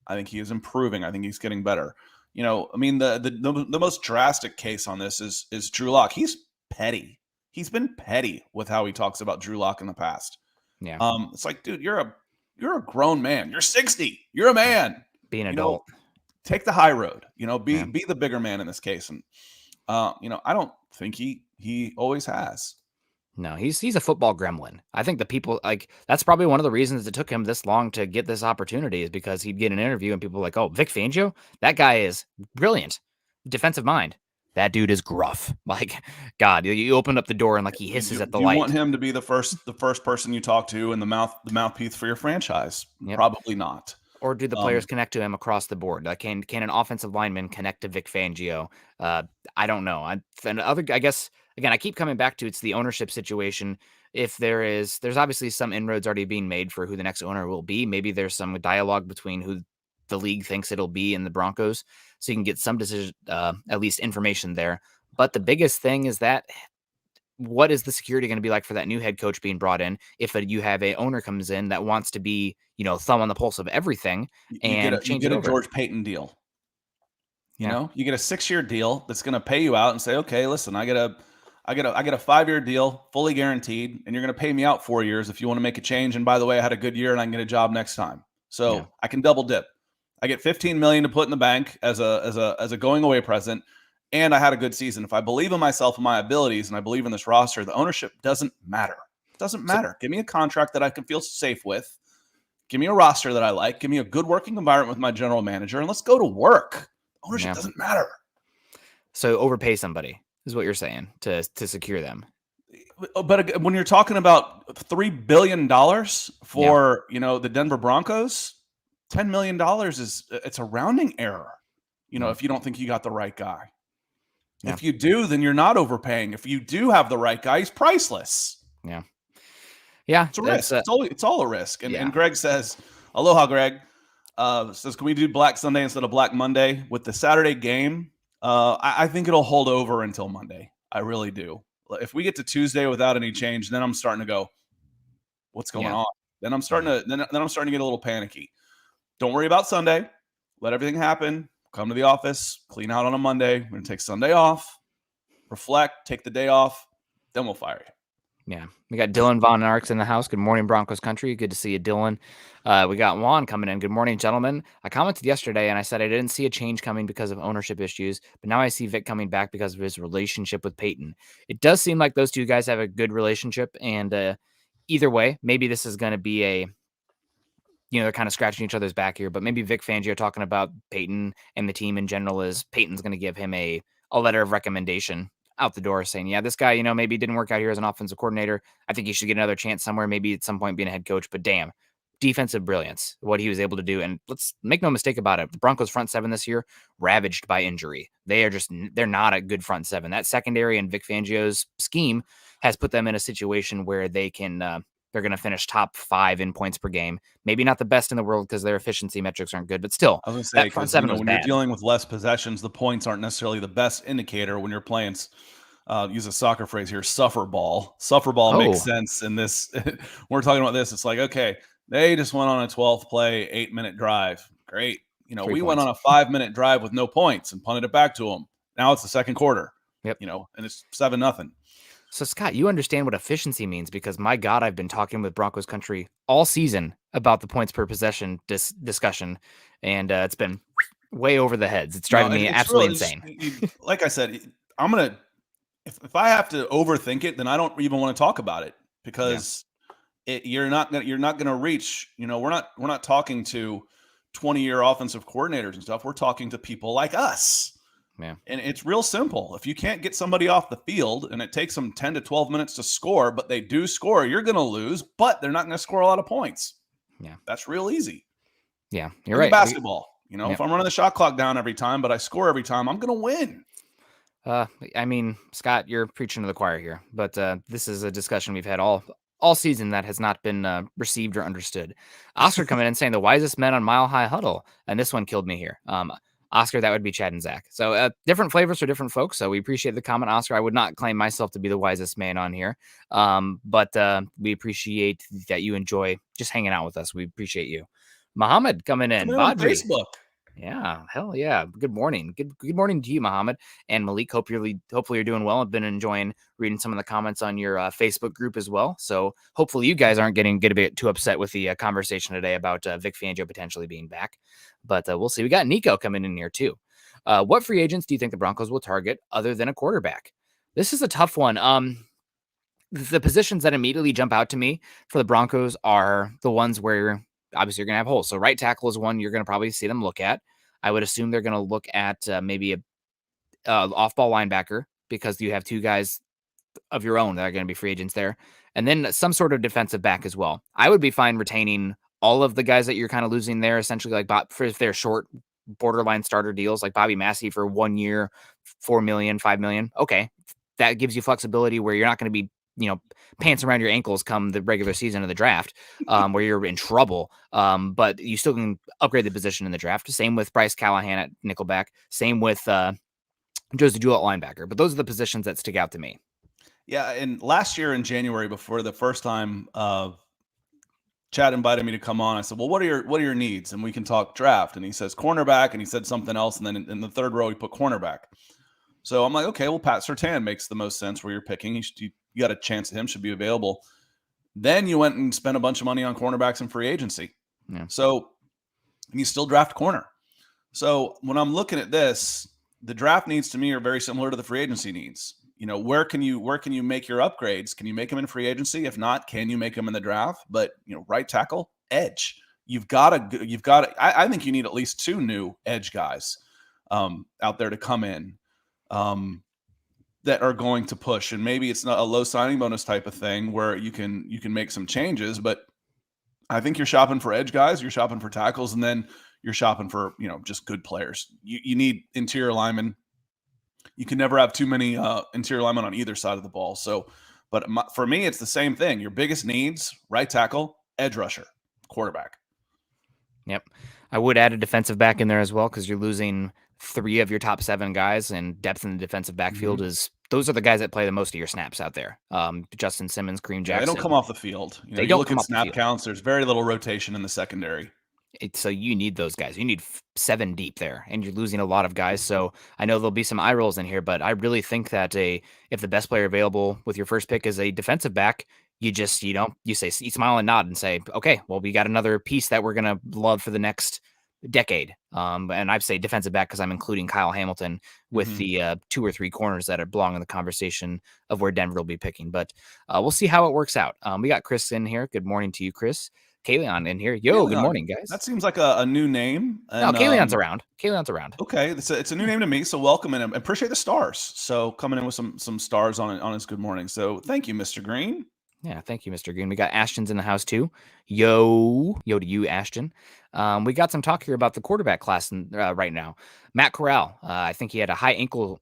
I think he is improving. I think he's getting better. The most drastic case on this is Drew Lock. He's petty. He's been petty with how he talks about Drew Lock in the past. Yeah. It's like, dude, you're a grown man. You're 60. You're a man. Be an adult. Take the high road. Be the bigger man in this case. And I don't think he always has. No, he's a football gremlin. I think the people that's probably one of the reasons it took him this long to get this opportunity is because he'd get an interview and people were like, oh, Vic Fangio, that guy is brilliant, defensive mind. That dude is gruff. Like, God, you opened up the door and he hisses at the light. You want him to be the first person you talk to and the mouthpiece for your franchise? Yep. Probably not. Or do the players connect to him across the board? Can an offensive lineman connect to Vic Fangio? I don't know. I guess, again, I keep coming back to it's the ownership situation. If there's obviously some inroads already being made for who the next owner will be. Maybe there's some dialogue between who the league thinks it'll be in the Broncos, so you can get some decision, at least information there. But the biggest thing is that what is the security going to be like for that new head coach being brought in? If you have a owner comes in that wants to be, thumb on the pulse of everything and you get a George Payton deal. You get a 6-year deal that's going to pay you out and say, okay, listen, I get a 5-year deal, fully guaranteed, and you're going to pay me out 4 years if you want to make a change. And by the way, I had a good year and I can get a job next time. So I can double dip. I get $15 million to put in the bank as a going away present. And I had a good season. If I believe in myself and my abilities and I believe in this roster, the ownership doesn't matter. It doesn't matter. Give me a contract that I can feel safe with. Give me a roster that I like. Give me a good working environment with my general manager, and let's go to work. Ownership doesn't matter. So overpay somebody is what you're saying to secure them. But when you're talking about $3 billion for the Denver Broncos, $10 million it's a rounding error. If you don't think you got the right guy. Yeah. If you do, then you're not overpaying. If you do have the right guy, he's priceless. Yeah. Yeah. It's a risk. It's all a risk. And Greg says, aloha, Greg. Says, can we do Black Sunday instead of Black Monday? With the Saturday game, I think it'll hold over until Monday. I really do. If we get to Tuesday without any change, then I'm starting to go, what's going on? Then I'm starting to then I'm starting to get a little panicky. Don't worry about Sunday. Let everything happen. Come to the office, clean out on a Monday. We're going to take Sunday off, reflect, take the day off. Then we'll fire you. Yeah. We got Dylan Von Arks in the house. Good morning, Broncos Country. Good to see you, Dylan. We got Juan coming in. Good morning, gentlemen. I commented yesterday and I said I didn't see a change coming because of ownership issues, but now I see Vic coming back because of his relationship with Peyton. It does seem like those two guys have a good relationship, and either way, maybe this is going to be they're kind of scratching each other's back here, but maybe Vic Fangio talking about Peyton and the team in general is Peyton's going to give him a letter of recommendation. out the door saying, yeah, this guy, maybe didn't work out here as an offensive coordinator. I think he should get another chance somewhere, maybe at some point being a head coach. But damn, defensive brilliance, what he was able to do. And let's make no mistake about it. The Broncos front seven this year, ravaged by injury. They're not a good front seven. That secondary and Vic Fangio's scheme has put them in a situation where they're going to finish top 5 in points per game. Maybe not the best in the world because their efficiency metrics aren't good, but still, I was going to say, that front seven was when bad. you're dealing with less possessions, the points aren't necessarily the best indicator when you're playing. Use a soccer phrase here, suffer ball. Suffer ball makes sense in this. We're talking about this. It's like, okay, they just went on a 12th play, 8-minute drive. Great. 3 went on a 5-minute drive with no points and punted it back to them. Now it's the second quarter. Yep. And it's 7-0. So, Scott, you understand what efficiency means because, my God, I've been talking with Broncos Country all season about the points per possession discussion, and it's been way over the heads. It's driving me absolutely insane. Like I said, I'm going to – if I have to overthink it, then I don't even want to talk about it because you're not going to reach – we're not talking to 20-year offensive coordinators and stuff. We're talking to people like us. Yeah. And it's real simple. If you can't get somebody off the field and it takes them 10 to 12 minutes to score, but they do score, you're going to lose, but they're not going to score a lot of points. Yeah. That's real easy. Yeah, you're right. Basketball. If I'm running the shot clock down every time, but I score every time, I'm going to win. I mean, Scott, you're preaching to the choir here, but this is a discussion we've had all season that has not been received or understood. Oscar coming in saying the wisest men on Mile High Huddle, and this one killed me here. Oscar, that would be Chad and Zach. So different flavors for different folks. So we appreciate the comment, Oscar. I would not claim myself to be the wisest man on here, but we appreciate that you enjoy just hanging out with us. We appreciate you. Muhammad coming in. On Facebook. Yeah, hell yeah. Good morning. Good morning to you, Muhammad and Malik. Hopefully you're doing well. I've been enjoying reading some of the comments on your Facebook group as well. So hopefully you guys aren't getting a bit too upset with the conversation today about Vic Fangio potentially being back. But we'll see. We got Nico coming in here too. What free agents do you think the Broncos will target other than a quarterback? This is a tough one. The positions that immediately jump out to me for the Broncos are the ones where obviously you're going to have holes. So right tackle is one you're going to probably see them look at. I would assume they're going to look at maybe a off-ball linebacker because you have 2 guys of your own that are going to be free agents there. And then some sort of defensive back as well. I would be fine retaining all of the guys that you're kind of losing there, essentially, like if they're short borderline starter deals, like Bobby Massey for 1 year, $4 million, $5 million. Okay. That gives you flexibility where you're not going to be, pants around your ankles come the regular season of the draft, where you're in trouble. But you still can upgrade the position in the draft. Same with Bryce Callahan at nickelback. Same with Josie Jewell at linebacker. But those are the positions that stick out to me. Yeah, and last year in January, before the first time Chad invited me to come on, I said, well, what are your needs? And we can talk draft. And he says cornerback, and he said something else. And then in the third row, he put cornerback. So I'm like, okay, well, Pat Surtain makes the most sense where you're picking. You got a chance at him, should be available. Then you went and spent a bunch of money on cornerbacks in free agency. Yeah. So you still draft corner. So when I'm looking at this, the draft needs to me are very similar to the free agency needs. Where can you make your upgrades? Can you make them in free agency? If not, can you make them in the draft? But right tackle, edge. You've got to. I think you need at least 2 new edge guys out there to come in. That are going to push, and maybe it's not a low signing bonus type of thing where you can make some changes, but I think you're shopping for edge guys, you're shopping for tackles, and then you're shopping for just good players. You need interior linemen. You can never have too many interior linemen on either side of the ball. So, but for me, it's the same thing. Your biggest needs: right tackle, edge rusher, quarterback. Yep, I would add a defensive back in there as well because you're losing 3 of your top 7 guys, and depth in the defensive backfield those are the guys that play the most of your snaps out there. Justin Simmons, Kareem Jackson. They don't come off the field. They don't look come at off the snap field. counts. There's very little rotation in the secondary. So you need those guys. You need 7 deep there, and you're losing a lot of guys. So I know there'll be some eye rolls in here, but I really think that if the best player available with your first pick is a defensive back, you just you smile and nod and say, okay, well, we got another piece that we're gonna love for the next decade. And I'd say defensive back because I'm including Kyle Hamilton with the 2 or 3 corners that belong in the conversation of where Denver will be picking. But we'll see how it works out. We got Chris in here. Good morning to you, Chris. Kaleon in here. Yo, good morning, guys. That seems like a new name. No, And, Kaleon's around. Kaleon's around. Okay, it's a new name to me, so welcome and appreciate the stars. So coming in with some stars on his good morning. So thank you, Mr. Green. Yeah, thank you, Mr. Green. We got Ashton's in the house too. Yo to you, Ashton. We got some talk here about the quarterback class right now. Matt Corral, I think he had a high ankle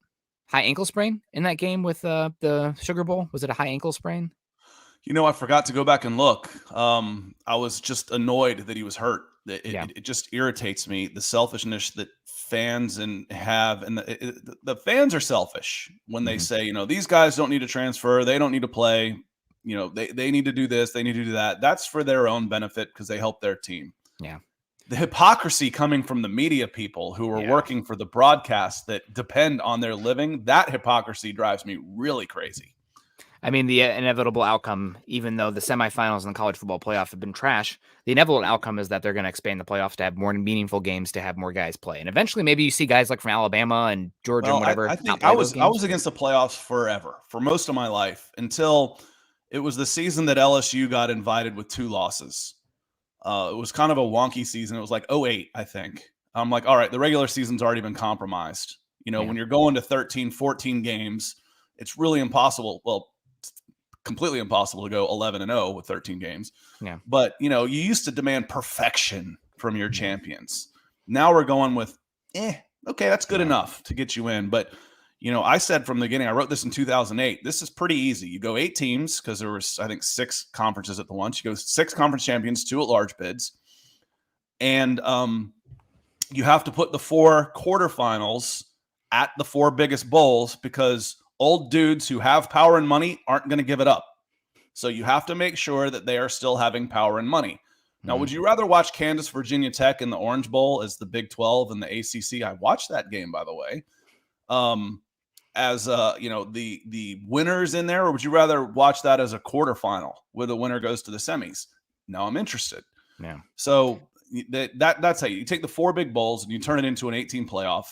sprain in that game with the Sugar Bowl. Was it a high ankle sprain? I forgot to go back and look. I was just annoyed that he was hurt. It just irritates me, the selfishness that fans have, and the fans are selfish when they say, these guys don't need to transfer, they don't need to play. They need to do this, they need to do that. That's for their own benefit because they help their team. Yeah. The hypocrisy coming from the media people who are working for the broadcast that depend on their living, that hypocrisy drives me really crazy. I mean, the inevitable outcome, even though the semifinals in the college football playoff have been trash, the inevitable outcome is that they're going to expand the playoffs to have more meaningful games, to have more guys play. And eventually maybe you see guys like from Alabama and Georgia and whatever. I think I was against the playoffs forever, for most of my life, until it was the season that LSU got invited with 2 losses. It was kind of a wonky season. It was like 2008, I think. I'm like, all right, the regular season's already been compromised. When you're going to 13, 14 games, it's really impossible. Well, it's completely impossible to go 11-0 with 13 games. Yeah. But, you used to demand perfection from your champions. Now we're going with, okay, that's good enough to get you in. But, I said from the beginning, I wrote this in 2008, this is pretty easy. You go 8 teams because there was, I think, 6 conferences at the once. You go 6 conference champions, 2 at large bids. And you have to put the 4 quarterfinals at the 4 biggest bowls because old dudes who have power and money aren't going to give it up. So you have to make sure that they are still having power and money. Now, would you rather watch Kansas, Virginia Tech in the Orange Bowl as the Big 12 and the ACC? I watched that game, by the way. As the winners in there, or would you rather watch that as a quarterfinal where the winner goes to the semis? Now I'm interested. Yeah. So that's how you take the 4 big bowls and you turn it into an 18 playoff,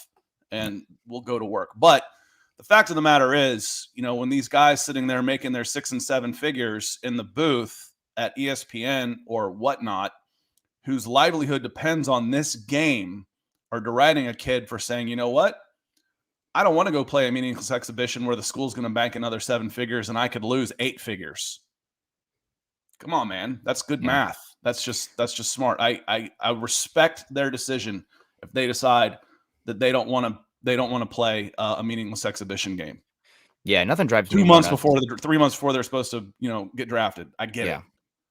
and we'll go to work. But the fact of the matter is, when these guys sitting there making their 6 and 7 figures in the booth at ESPN or whatnot, whose livelihood depends on this game, are deriding a kid for saying, you know what? I don't want to go play a meaningless exhibition where the school's going to bank another 7 figures and I could lose 8 figures. Come on, man. That's good math. That's just smart. I respect their decision if they decide that they don't want to play a meaningless exhibition game. Yeah, nothing drives me 3 months before they're supposed to, get drafted. I get it.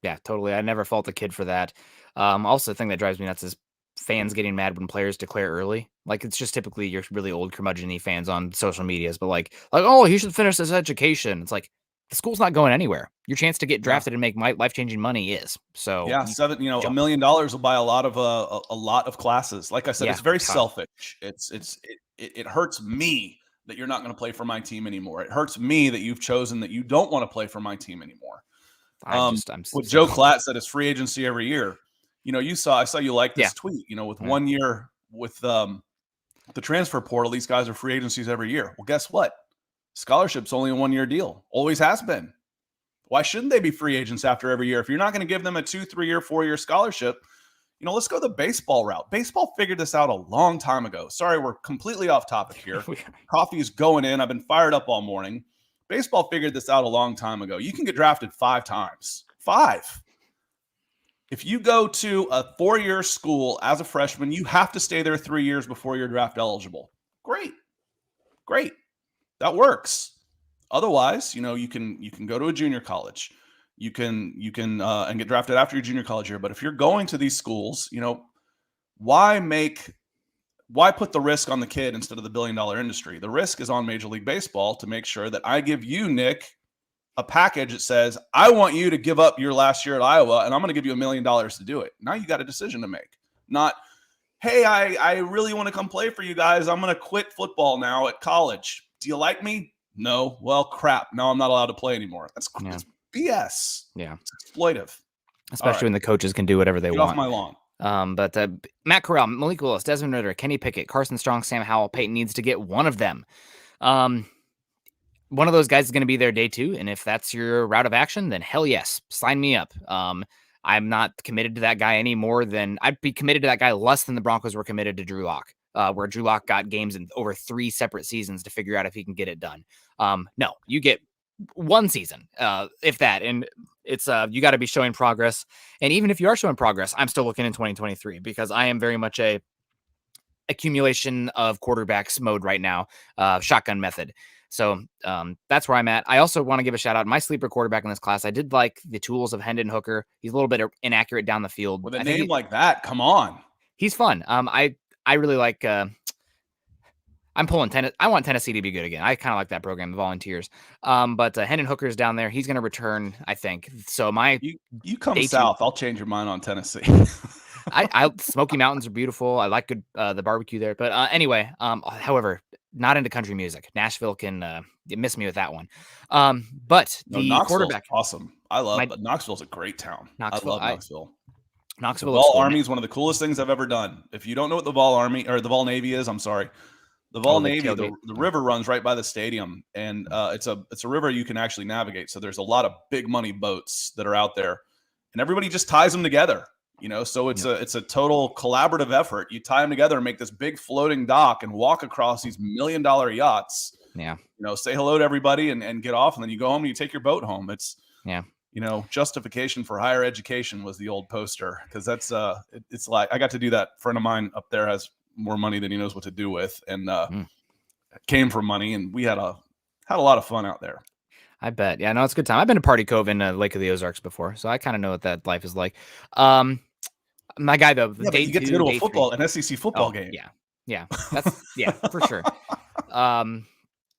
Yeah, totally. I never fault the kid for that. Also, the thing that drives me nuts is fans getting mad when players declare early. Like, it's just typically your really old curmudgeon-y fans on social medias, but like, oh, he should finish his education. It's like, the school's not going anywhere. Your chance to get drafted and make life-changing money is. So $1 million will buy a lot of classes. Like I said, it's very selfish. It hurts me that you're not going to play for my team anymore. It hurts me that you've chosen that you don't want to play for my team anymore. What Joe Klatt said is free agency every year. I saw you like this tweet, with 1 year with the transfer portal, these guys are free agencies every year. Well, guess what? Scholarship's only a 1-year deal. Always has been. Why shouldn't they be free agents after every year? If you're not going to give them a 2, 3-year, 4-year scholarship, let's go the baseball route. Baseball figured this out a long time ago. Sorry, we're completely off topic here. Coffee is going in. I've been fired up all morning. Baseball figured this out a long time ago. You can get drafted 5 times. 5. If you go to a 4-year school as a freshman, you have to stay there 3 years before you're draft eligible. Great. That works. Otherwise, you can go to a junior college. You can and get drafted after your junior college year. But if you're going to these schools, why put the risk on the kid instead of the billion-dollar industry? The risk is on Major League Baseball to make sure that I give you, Nick, a package that says, I want you to give up your last year at Iowa, and I'm going to give you $1 million to do it. Now you got a decision to make. Not, hey, I really want to come play for you guys. I'm going to quit football now at college. Do you like me? No. Well, crap. Now I'm not allowed to play anymore. That's BS. Yeah. It's exploitive. Especially when the coaches can do whatever they want. Get off my lawn. But Matt Corral, Malik Willis, Desmond Ritter, Kenny Pickett, Carson Strong, Sam Howell, Peyton needs to get one of them. One of those guys is going to be there day 2, and if that's your route of action, then hell yes, sign me up. I'm not committed to that guy any more than I'd be committed to that guy less than the Broncos were committed to Drew Lock, where Drew Lock got games in over 3 separate seasons to figure out if he can get it done. No, you get one season, if that, and it's you got to be showing progress. And even if you are showing progress, I'm still looking in 2023 because I am very much a accumulation of quarterbacks mode right now, shotgun method. So that's where I'm at. I also want to give a shout out. My sleeper quarterback in this class, I did like the tools of Hendon Hooker. He's a little bit inaccurate down the field. With a name like that, come on. He's fun. I really like. I'm pulling Tennessee. I want Tennessee to be good again. I kind of like that program, the Volunteers. But Hendon Hooker's down there. He's going to return, I think. So you come south, I'll change your mind on Tennessee. I Smoky Mountains are beautiful. I like the barbecue there. But anyway, however, not into country music. Nashville can miss me with that one. But the quarterback, awesome. I love Knoxville's a great town. I love Knoxville. Knoxville. The Vol Army is one of the coolest things I've ever done. If you don't know what the Vol Army or the Vol Navy is, I'm sorry. The Vol Navy, the river runs right by the stadium, and it's a river you can actually navigate. So there's a lot of big money boats that are out there, and everybody just ties them together. So it's a total collaborative effort. You tie them together and make this big floating dock and walk across these $1 million yachts. Yeah. Say hello to everybody and get off, and then you go home and you take your boat home. It's justification for higher education was the old poster, because that's it's like I got to do that. A friend of mine up there has more money than he knows what to do with, and came from money, and we had a lot of fun out there. I bet. Yeah, no, it's a good time. I've been to Party Cove in Lake of the Ozarks before, so I kind of know what that life is like. My guy though, you get to go to an SEC football game. Yeah, that's for sure.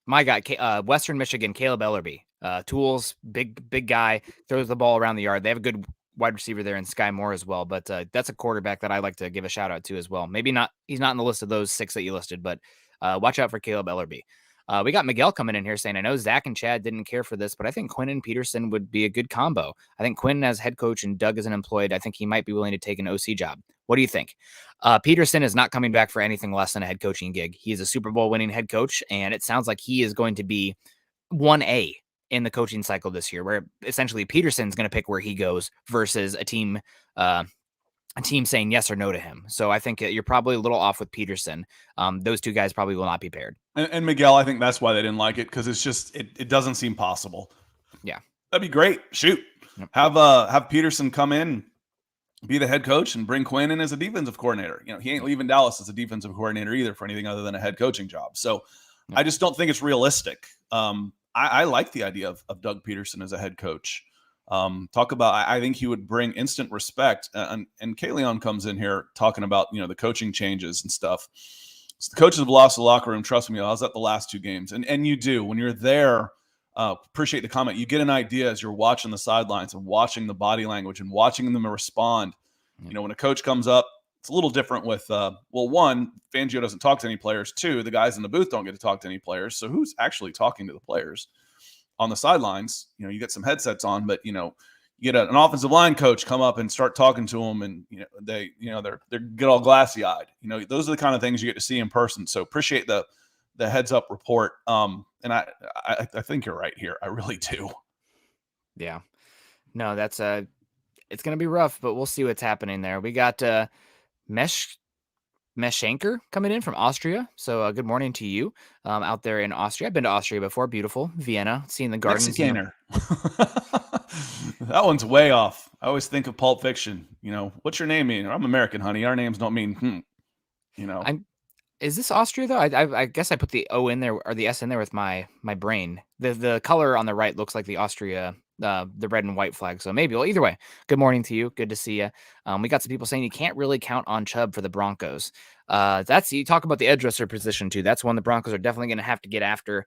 My guy, Western Michigan, Caleb Ellerby, tools, big guy, throws the ball around the yard. They have a good wide receiver there in Sky Moore as well, but that's a quarterback that I like to give a shout out to as well. Maybe not, he's not in the list of those 6 that you listed, but watch out for Caleb Ellerby. We got Miguel coming in here saying, I know Zach and Chad didn't care for this, but I think Quinn and Peterson would be a good combo. I think Quinn as head coach and Doug as an employed, I think he might be willing to take an OC job. What do you think? Peterson is not coming back for anything less than a head coaching gig. He is a Super Bowl winning head coach, and it sounds like he is going to be 1A in the coaching cycle this year, where essentially Peterson's going to pick where he goes versus a team saying yes or no to him. So I think you're probably a little off with Peterson. Those two guys probably will not be paired. And Miguel, I think that's why they didn't like it, because it's just it doesn't seem possible. Yeah, that'd be great. Shoot, have Peterson come in, be the head coach, and bring Quinn in as a defensive coordinator. He ain't leaving Dallas as a defensive coordinator either for anything other than a head coaching job. So I just don't think it's realistic. I like the idea of Doug Peterson as a head coach. I think he would bring instant respect. And Kaleon comes in here talking about, the coaching changes and stuff. So the coaches have lost the locker room. Trust me, I was at the last 2 games. And you do. When you're there, appreciate the comment. You get an idea as you're watching the sidelines and watching the body language and watching them respond. When a coach comes up, it's a little different with, one, Fangio doesn't talk to any players. 2, the guys in the booth don't get to talk to any players. So who's actually talking to the players? On the sidelines, you get some headsets on, but you get an offensive line coach come up and start talking to them, and they get all glassy eyed. Those are the kind of things you get to see in person. So appreciate the heads up report. And I think you're right here. I really do. Yeah, no, that's it's gonna be rough, but we'll see what's happening there. We got Meshanker coming in from Austria. So good morning to you out there in Austria. I've been to Austria before. Beautiful. Vienna, seeing the gardens. Mexicaner. That one's way off. I always think of Pulp Fiction. What's your name mean? I'm American, honey. Our names don't mean, Is this Austria though? I guess I put the O in there or the S in there with my brain. The color on the right looks like the Austria, the red and white flag. So maybe. Well, either way, good morning to you. Good to see you. We got some people saying you can't really count on Chubb for the Broncos. You talk about the edge rusher position too. That's one the Broncos are definitely going to have to get after.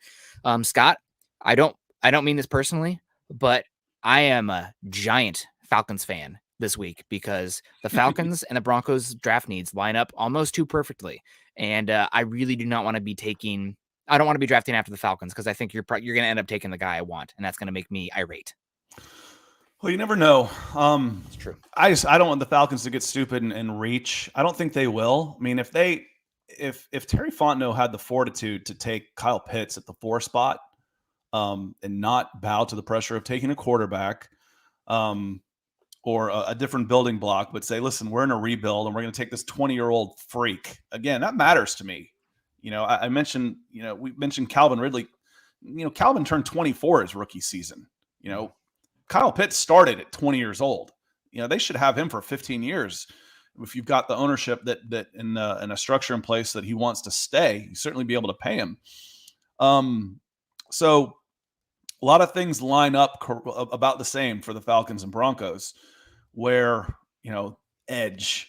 Scott, I don't mean this personally, but I am a giant Falcons fan this week because the Falcons and the Broncos draft needs line up almost too perfectly. And I really do not want to be I don't want to be drafting after the Falcons because I think you're going to end up taking the guy I want, and that's going to make me irate. Well, you never know. It's true. I don't want the Falcons to get stupid and reach. I don't think they will. I mean, if Terry Fontenot had the fortitude to take Kyle Pitts at the 4 spot and not bow to the pressure of taking a quarterback, or a different building block, but say, listen, we're in a rebuild and we're going to take this 20-year-old freak. Again, that matters to me. I mentioned, we mentioned Calvin Ridley. Calvin turned 24 his rookie season. Kyle Pitts started at 20 years old. They should have him for 15 years. If you've got the ownership that in a structure in place that he wants to stay, you certainly be able to pay him. So a lot of things line up about the same for the Falcons and Broncos, where, edge,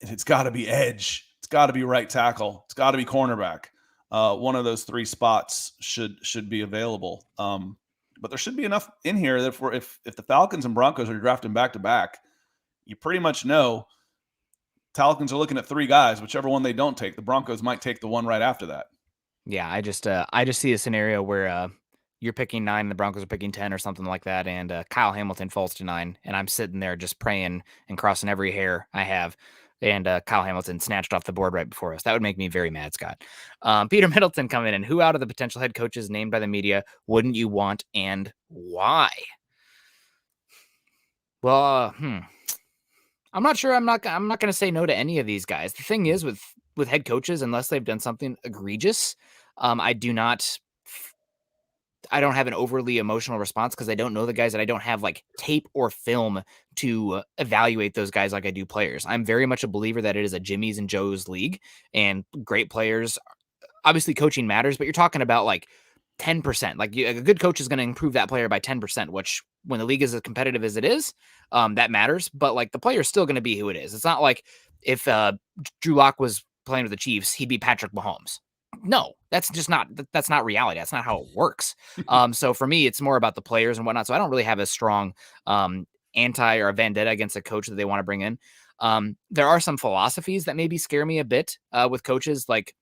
it's got to be edge. It's got to be right tackle. It's got to be cornerback. One of those three spots should be available. But there should be enough in here that if the Falcons and Broncos are drafting back to back, you pretty much know Falcons are looking at three guys. Whichever one they don't take, the Broncos might take the one right after that. Yeah, I just see a scenario where you're picking 9 and the Broncos are picking 10 or something like that, and Kyle Hamilton falls to 9, and I'm sitting there just praying and crossing every hair I have, and Kyle Hamilton snatched off the board right before us. That would make me very mad, Scott. Peter Middleton coming in. Who out of the potential head coaches named by the media wouldn't you want, and why? Well, I'm not sure. I'm not going to say no to any of these guys. The thing is with head coaches, unless they've done something egregious, I don't have an overly emotional response because I don't know the guys, and I don't have like tape or film to evaluate those guys like I do players. I'm very much a believer that it is a Jimmy's and Joe's league, and great players, obviously coaching matters, but you're talking about like 10%. Like a good coach is going to improve that player by 10%, which when the league is as competitive as it is, that matters. But like the player is still going to be who it is. It's not like if Drew Lock was playing with the Chiefs, he'd be Patrick Mahomes. No, that's not reality. That's not how it works. So for me, it's more about the players and whatnot. So I don't really have a strong anti or a vendetta against a coach that they want to bring in. There are some philosophies that maybe scare me a bit with coaches, like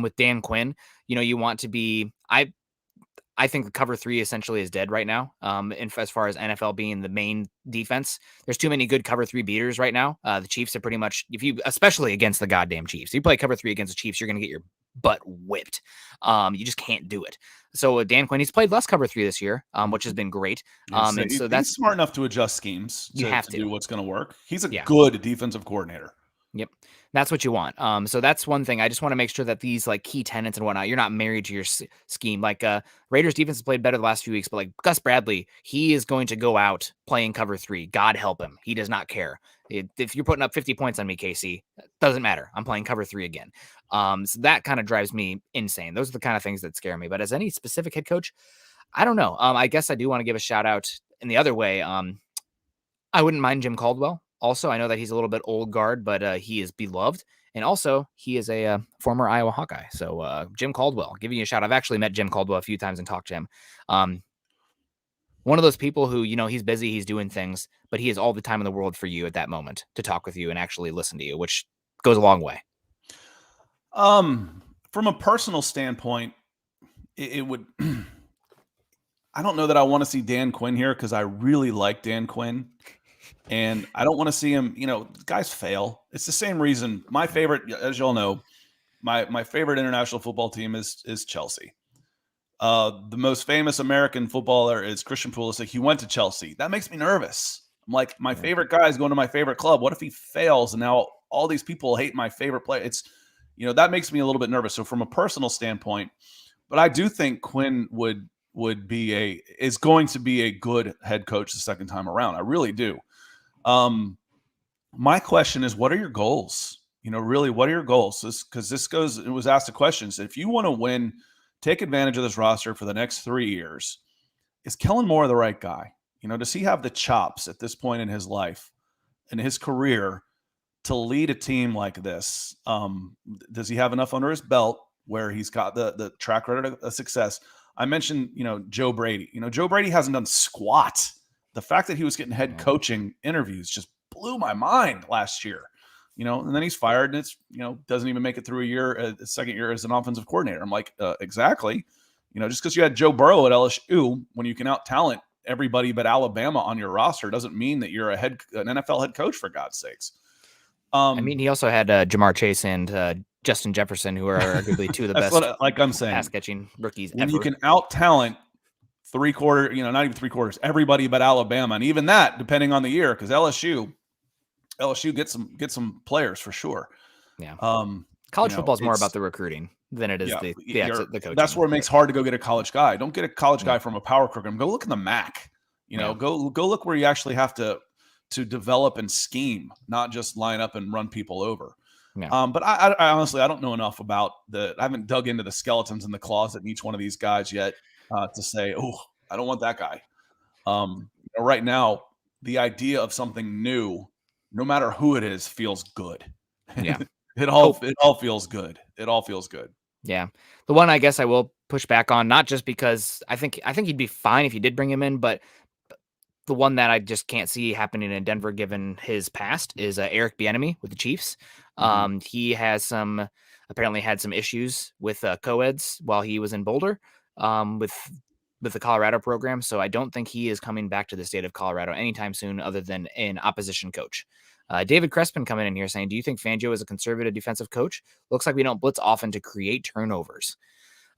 with Dan Quinn. You want to be, I think the cover 3 essentially is dead right now. And as far as NFL being the main defense, there's too many good cover 3 beaters right now. The Chiefs are pretty much, especially against the goddamn Chiefs, you play cover 3 against the Chiefs, you're going to get your butt whipped. You just can't do it. So Dan Quinn, he's played less cover 3 this year, which has been great. And so that's smart enough to adjust schemes to do what's going to work. He's a good defensive coordinator. Yep. That's what you want. So that's one thing. I just want to make sure that these like key tenets and whatnot, you're not married to your scheme. Like Raiders defense has played better the last few weeks, but like Gus Bradley, he is going to go out playing cover 3. God help him. He does not care. If you're putting up 50 points on me, KC, doesn't matter. I'm playing cover 3 again. So that kind of drives me insane. Those are the kind of things that scare me. But as any specific head coach, I don't know. I guess I do want to give a shout out in the other way. I wouldn't mind Jim Caldwell. Also, I know that he's a little bit old guard, but he is beloved. And also, he is a former Iowa Hawkeye. So Jim Caldwell, giving you a shout. I've actually met Jim Caldwell a few times and talked to him. One of those people who, he's busy, he's doing things, but he has all the time in the world for you at that moment to talk with you and actually listen to you, which goes a long way. From a personal standpoint, it would... I don't know that I want to see Dan Quinn here because I really like Dan Quinn. And I don't want to see him, guys fail. It's the same reason. My favorite, as y'all know, my favorite international football team is Chelsea. The most famous American footballer is Christian Pulisic. He went to Chelsea. That makes me nervous. I'm like, my favorite guy is going to my favorite club. What if he fails and now all these people hate my favorite player? It's, that makes me a little bit nervous. So from a personal standpoint, but I do think Quinn is going to be a good head coach the second time around. I really do. My question is, what are your goals? Really, what are your goals? It was asked a question. So if you want to win, take advantage of this roster for the next 3 years, is Kellen Moore the right guy? Does he have the chops at this point in his life and his career to lead a team like this? Does he have enough under his belt where he's got the track record of success? I mentioned, Joe Brady. Joe Brady hasn't done squat. The fact that he was getting head coaching interviews just blew my mind last year, and then he's fired and it's, doesn't even make it through a second year as an offensive coordinator. I'm like, exactly. Just because you had Joe Burrow at LSU, when you can out talent everybody but Alabama on your roster, doesn't mean that you're an NFL head coach, for God's sakes. He also had Jamar Chase and Justin Jefferson, who are arguably two of the best I'm saying, pass catching rookies when ever. You can out talent 3/4, not even 3/4, everybody but Alabama, and even that, depending on the year, because LSU gets some players for sure. Yeah. College football is more about the recruiting than it is the coaching. That's where it makes hard to go get a college guy. Don't get a college guy from a power program. Go look in the MAC. Go look where you actually have to develop and scheme, not just line up and run people over. Yeah. But I honestly, I don't know enough about I haven't dug into the skeletons in the closet in each one of these guys yet to say, oh, I don't want that guy. Right now, the idea of something new, no matter who it is, feels good. Yeah. It all feels good. It all feels good. Yeah. The one I guess I will push back on, not just because I think he'd be fine if you did bring him in, but the one that I just can't see happening in Denver given his past is Eric Bieniemy with the Chiefs. He has apparently had some issues with co-eds while he was in Boulder with the Colorado program. So I don't think he is coming back to the state of Colorado anytime soon other than an opposition coach. David Crespin coming in here saying, do you think Fangio is a conservative defensive coach? Looks like we don't blitz often to create turnovers.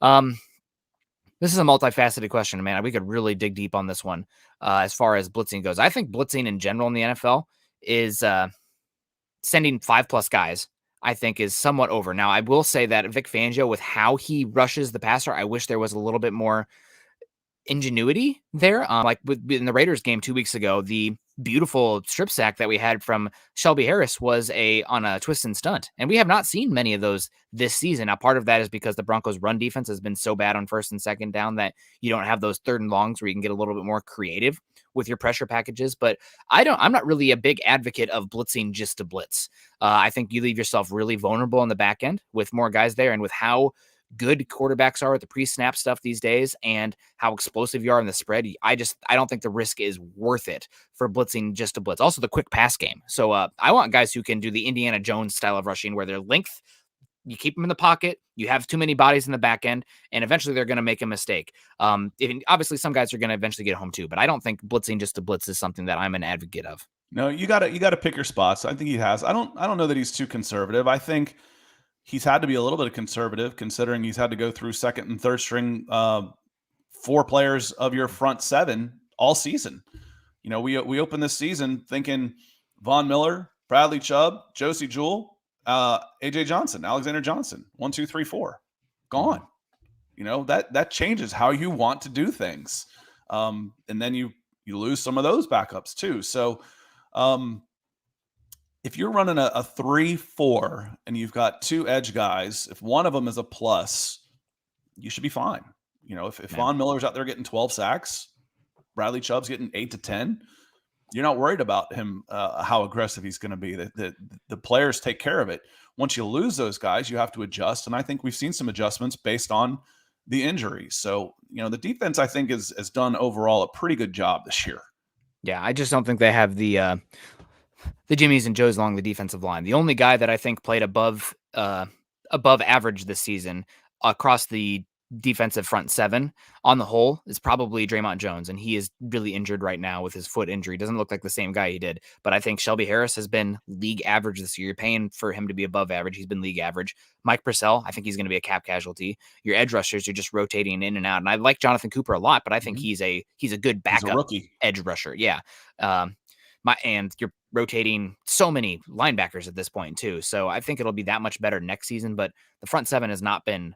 This is a multifaceted question, man. We could really dig deep on this one as far as blitzing goes. I think blitzing in general in the NFL is sending 5+ guys, I think, is somewhat over. Now, I will say that Vic Fangio, with how he rushes the passer, I wish there was a little bit more ingenuity there. Like in the Raiders game 2 weeks ago, the beautiful strip sack that we had from Shelby Harris was on a twist and stunt. And we have not seen many of those this season. Now, part of that is because the Broncos run defense has been so bad on first and second down that you don't have those third and longs where you can get a little bit more creative with your pressure packages. But I'm not really a big advocate of blitzing just to blitz. I think you leave yourself really vulnerable on the back end with more guys there, and with how good quarterbacks are at the pre-snap stuff these days and how explosive you are in the spread, I don't think the risk is worth it for blitzing just to blitz. Also the quick pass game. So I want guys who can do the Indiana Jones style of rushing where their length, you keep them in the pocket, you have too many bodies in the back end, and eventually they're going to make a mistake. Obviously some guys are going to eventually get home too, but I don't think blitzing just to blitz is something that I'm an advocate of. No, you got to pick your spots. I think he has. I don't know that he's too conservative. I think he's had to be a little bit conservative considering he's had to go through second and third string 4 players of your front 7 all season. We opened this season thinking Von Miller, Bradley Chubb, Josie Jewell, AJ Johnson, Alexander Johnson, 1, 2, 3, 4, gone. That changes how you want to do things. And then you lose some of those backups too. So if you're running a 3-4 and you've got 2 edge guys, if one of them is a plus, you should be fine. If Von Miller's out there getting 12 sacks, Bradley Chubb's getting 8 to 10, you're not worried about him, how aggressive he's going to be. The players take care of it. Once you lose those guys, you have to adjust. And I think we've seen some adjustments based on the injuries. So, the defense, I think, has done overall a pretty good job this year. Yeah, I just don't think they have the Jimmies and Joes along the defensive line. The only guy that I think played above average this season across the defensive front 7 on the whole is probably Draymond Jones, and he is really injured right now with his foot injury. Doesn't look like the same guy he did, but I think Shelby Harris has been league average this year. You're paying for him to be above average. He's been league average. Mike Purcell, I think he's going to be a cap casualty. Your edge rushers, you're just rotating in and out. And I like Jonathan Cooper a lot, but I think he's a good backup edge rusher. Yeah. And you're rotating so many linebackers at this point too. So I think it'll be that much better next season, but the front 7 has not been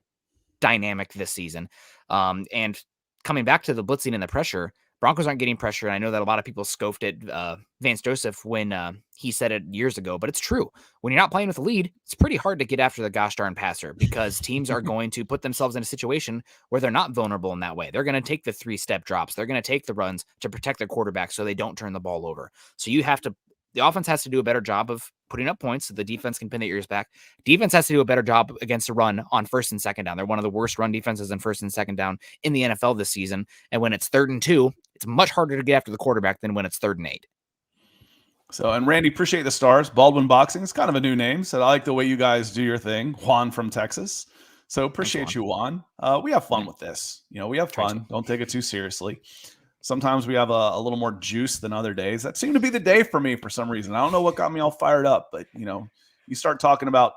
dynamic this season. And coming back to the blitzing and the pressure, Broncos aren't getting pressure. And I know that a lot of people scoffed at Vance Joseph when he said it years ago, but it's true. When you're not playing with a lead, it's pretty hard to get after the gosh darn passer because teams are going to put themselves in a situation where they're not vulnerable in that way. They're going to take the 3-step drops. They're going to take the runs to protect their quarterback so they don't turn the ball over. So the offense has to do a better job of putting up points so the defense can pin their ears back. Defense has to do a better job against a run on first and second down. They're one of the worst run defenses in first and second down in the NFL this season. And when it's 3rd and 2, it's much harder to get after the quarterback than when it's 3rd and 8. So, and Randy, appreciate the stars. Baldwin Boxing is kind of a new name. So I like the way you guys do your thing. Juan from Texas. So appreciate you, Juan. We have fun with this. We have fun. Don't take it too seriously. Sometimes we have a little more juice than other days. That seemed to be the day for me for some reason. I don't know what got me all fired up, but you start talking about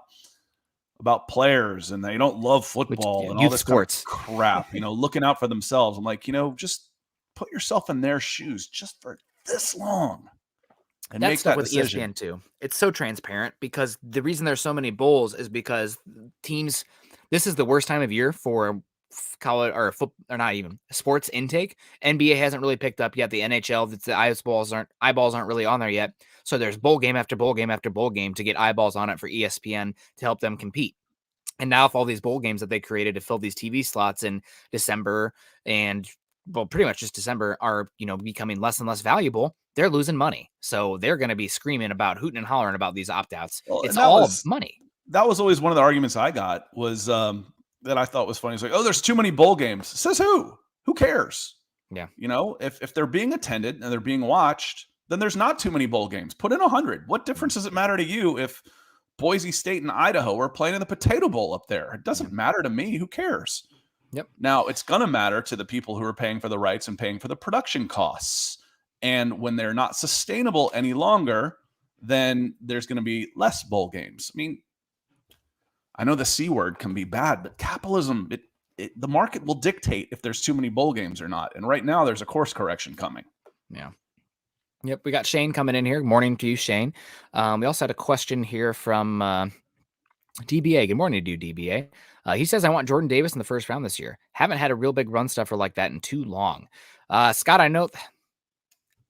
players and they don't love football and all this sports crap, looking out for themselves. I'm like, just put yourself in their shoes just for this long and That make stuff that with decision. ESPN too. It's so transparent because the reason there's so many bowls is because teams. This is the worst time of year for college or or not even sports intake. NBA hasn't really picked up yet. The NHL, the eyeballs aren't really on there yet. So there's bowl game after bowl game after bowl game to get eyeballs on it for ESPN to help them compete. And now, if all these bowl games that they created to fill these TV slots in December and pretty much just December are, becoming less and less valuable, they're losing money. So they're going to be screaming about hooting and hollering about these opt outs. Well, It's and all money. that was always one of the arguments I got was that I thought was funny. It's like, oh, there's too many bowl games. Says who? Who cares? Yeah. If they're being attended and they're being watched, then there's not too many bowl games. Put in 100. What difference does it matter to you if Boise State and Idaho are playing in the Potato Bowl up there? It doesn't matter to me. Who cares? Yep. Now, it's going to matter to the people who are paying for the rights and paying for the production costs. And when they're not sustainable any longer, then there's going to be less bowl games. I mean, I know the C word can be bad, but capitalism, the market will dictate if there's too many bowl games or not. And right now there's a course correction coming. Yeah. Yep. We got Shane coming in here. Good morning to you, Shane. We also had a question here from DBA. Good morning to you, DBA. He says, I want Jordan Davis in the first round this year. Haven't had a real big run stuffer like that in too long. Scott, I know...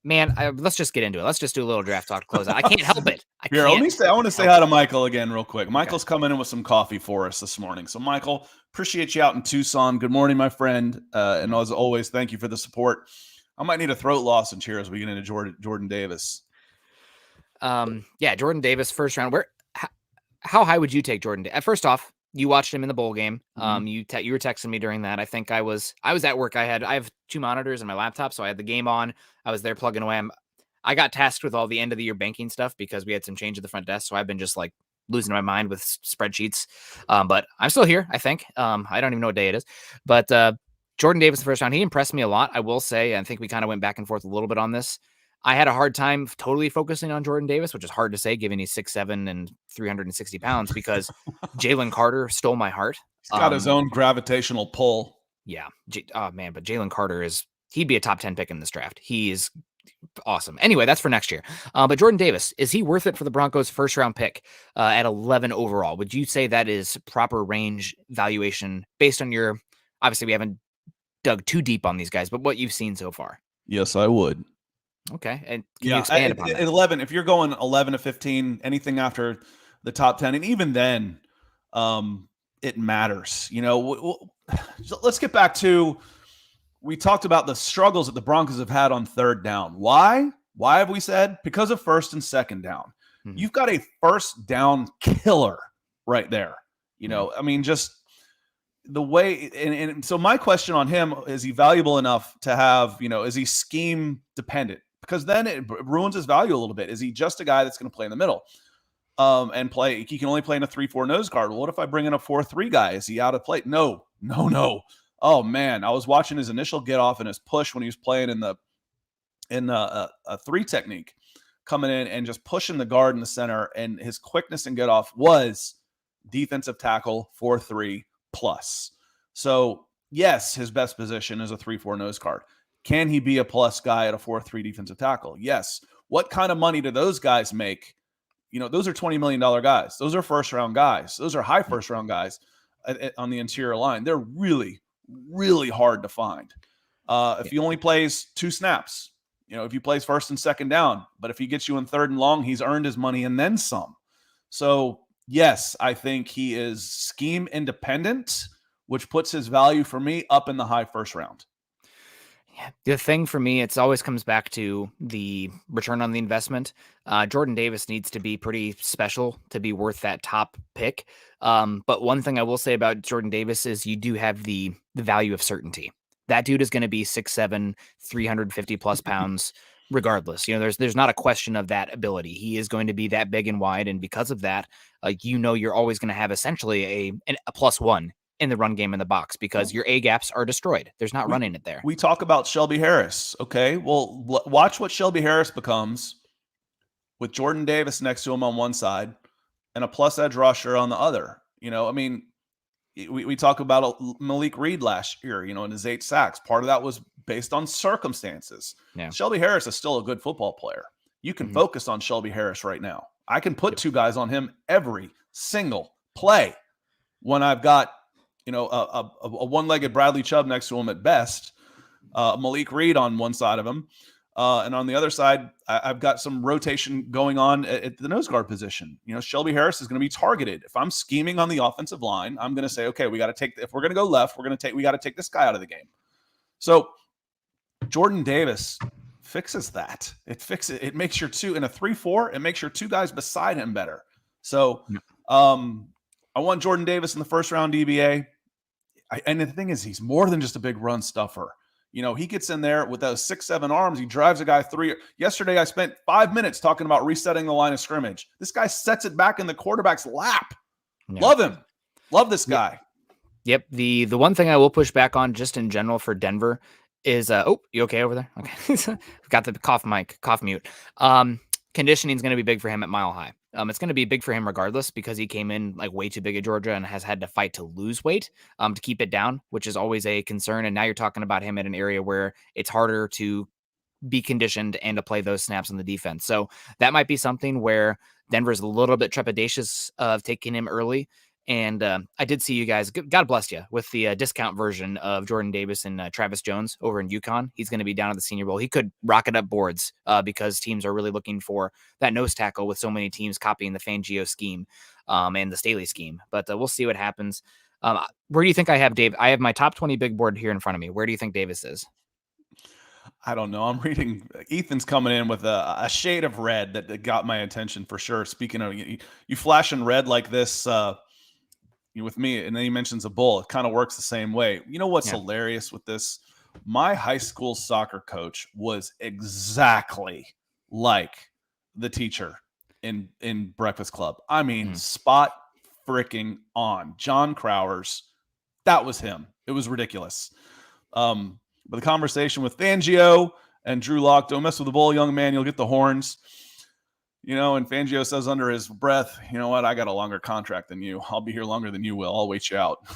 Man, let's just get into it. Let's just do a little draft talk to close out. I can't help it. I want to say hi to Michael again real quick. Michael's coming in with some coffee for us this morning. So, Michael, appreciate you out in Tucson. Good morning, my friend. And as always, thank you for the support. I might need a throat lozenge here as we get into Jordan Davis. Yeah, Jordan Davis, first round. How high would you take Jordan? First off, you watched him in the bowl game. Mm-hmm. You were texting me during that. I think I was at work. I have 2 monitors and my laptop, so I had the game on. I was there plugging away. I got tasked with all the end of the year banking stuff because we had some change at the front desk. So I've been just like losing my mind with spreadsheets. But I'm still here, I think. I don't even know what day it is. But Jordan Davis, the first round, he impressed me a lot. I will say, I think we kind of went back and forth a little bit on this. I had a hard time totally focusing on Jordan Davis, which is hard to say given he's 6'7" and 360 pounds because Jalen Carter stole my heart. He's got his own gravitational pull. Yeah. Oh, man. But Jalen Carter he'd be a top 10 pick in this draft. He is awesome. Anyway, that's for next year. But Jordan Davis, is he worth it for the Broncos first round pick at 11 overall? Would you say that is proper range valuation based on obviously we haven't dug too deep on these guys, but what you've seen so far? Yes, I would. Okay. And can you expand upon that? 11, if you're going 11 to 15, anything after the top 10, and even then, it matters. Let's get back to, we talked about the struggles that the Broncos have had on third down. Why? Why have we said? Because of first and second down. Mm-hmm. You've got a first down killer right there. I mean, just the way, and so my question on him, is he valuable enough to have, is he scheme dependent? Because then it ruins his value a little bit. Is he just a guy that's going to play in the middle and play? He can only play in a 3-4 nose guard. Well, what if I bring in a 4-3 guy? Is he out of play? No. Oh man, I was watching his initial get off and his push when he was playing in a 3 technique, coming in and just pushing the guard in the center, and his quickness and get off was defensive tackle 4-3 plus. So yes, his best position is a 3-4 nose guard. Can he be a plus guy at a 4-3 defensive tackle? Yes. What kind of money do those guys make? Those are $20 million guys. Those are first-round guys. Those are high first-round guys on the interior line. They're really, really hard to find. If he only plays 2 snaps, if he plays first and second down, but if he gets you in third and long, he's earned his money and then some. So, yes, I think he is scheme independent, which puts his value for me up in the high first round. Yeah, the thing for me, it always comes back to the return on the investment. Jordan Davis needs to be pretty special to be worth that top pick. But one thing I will say about Jordan Davis is you do have the value of certainty. That dude is going to be 6'7", 350 plus pounds regardless. There's not a question of that ability. He is going to be that big and wide. And because of that, you're always going to have essentially a +1 in the run game in the box because your A gaps are destroyed. There's not running it there. We talk about Shelby Harris. Okay. Well, watch what Shelby Harris becomes with Jordan Davis next to him on one side and a plus edge rusher on the other. I mean, we talk about Malik Reed last year, and his 8 sacks. Part of that was based on circumstances. Yeah. Shelby Harris is still a good football player. You can focus on Shelby Harris right now. I can put 2 guys on him every single play when I've got, a one-legged Bradley Chubb next to him at best, Malik Reed on one side of him. And on the other side, I've got some rotation going on at the nose guard position. Shelby Harris is going to be targeted. If I'm scheming on the offensive line, I'm going to say, okay, we got to take. If we're going to go left, we got to take this guy out of the game. So Jordan Davis fixes that. It makes your 2 in a 3-4. It makes your 2 guys beside him better. So I want Jordan Davis in the first round DBA. And the thing is, he's more than just a big run stuffer. He gets in there with those 6'7" arms. He drives a guy 3. Yesterday, I spent 5 minutes talking about resetting the line of scrimmage. This guy sets it back in the quarterback's lap. Yeah. Love him. Love this guy. Yep. The one thing I will push back on just in general for Denver is, you okay over there? Okay. Got the cough mute. Conditioning is going to be big for him at Mile High. It's going to be big for him regardless because he came in like way too big at Georgia and has had to fight to lose weight to keep it down, which is always a concern. And now you're talking about him at an area where it's harder to be conditioned and to play those snaps on the defense. So that might be something where Denver's a little bit trepidatious of taking him early. And I did see you guys, God bless you, with the discount version of Jordan Davis and Travis Jones over in UConn. He's going to be down at the Senior Bowl. He could rocket up boards because teams are really looking for that nose tackle with so many teams copying the Fangio scheme and the Staley scheme. But we'll see what happens. Where do you think I have Dave? I have my top 20 big board here in front of me. Where do you think Davis is? I don't know. I'm reading. Ethan's coming in with a shade of red that got my attention for sure. Speaking of, you flash in red like this with me, and then he mentions a bull. It kind of works the same way. You know what's hilarious with this? My high school soccer coach was exactly like the teacher in Breakfast Club. I mean, spot freaking on. John Crowers, that was him. It was ridiculous. But the conversation with Fangio and Drew Lock, don't mess with the bull, young man, you'll get the horns. And Fangio says under his breath, you know what? I got a longer contract than you. I'll be here longer than you will. I'll wait you out.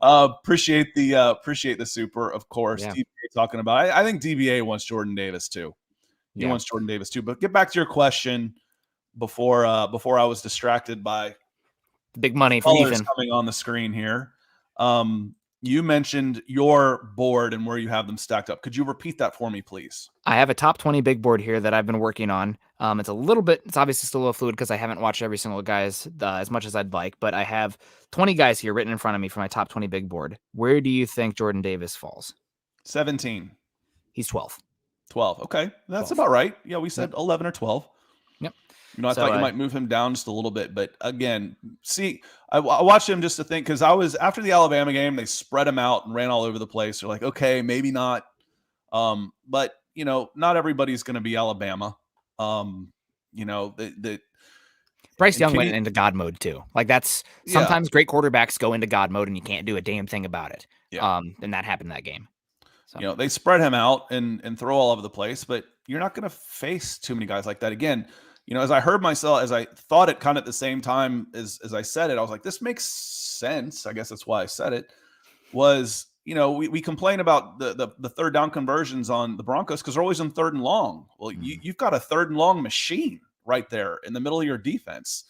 Appreciate the super, of course. Yeah. DBA talking about. I think DBA wants Jordan Davis too. He wants Jordan Davis too. But get back to your question before I was distracted by big money from Ethan coming on the screen here. You mentioned your board and where you have them stacked up. Could you repeat that for me, please? I have a top 20 big board here that I've been working on. It's obviously still a little fluid because I haven't watched every single guy's as much as I'd like, but I have 20 guys here written in front of me for my top 20 big board. Where do you think Jordan Davis falls? 17. He's 12. 12. Okay. That's 12. About right. Yeah, we said 11 or 12. Yep. I thought you might move him down just a little bit, but again, I watched him just to think, because after the Alabama game, they spread him out and ran all over the place. They're like, okay, maybe not. But not everybody's going to be Alabama. Bryce Young went into God mode too. Like that's sometimes great quarterbacks go into God mode and you can't do a damn thing about it. Yeah. And that happened that game. So. They spread him out and throw all over the place, but you're not going to face too many guys like that again. As I heard myself, as I thought it kind of at the same time as I said it, I was like, this makes sense. I guess that's why I said it. Was, we complain about the third down conversions on the Broncos because they're always in third and long. Well, you've got a third and long machine right there in the middle of your defense.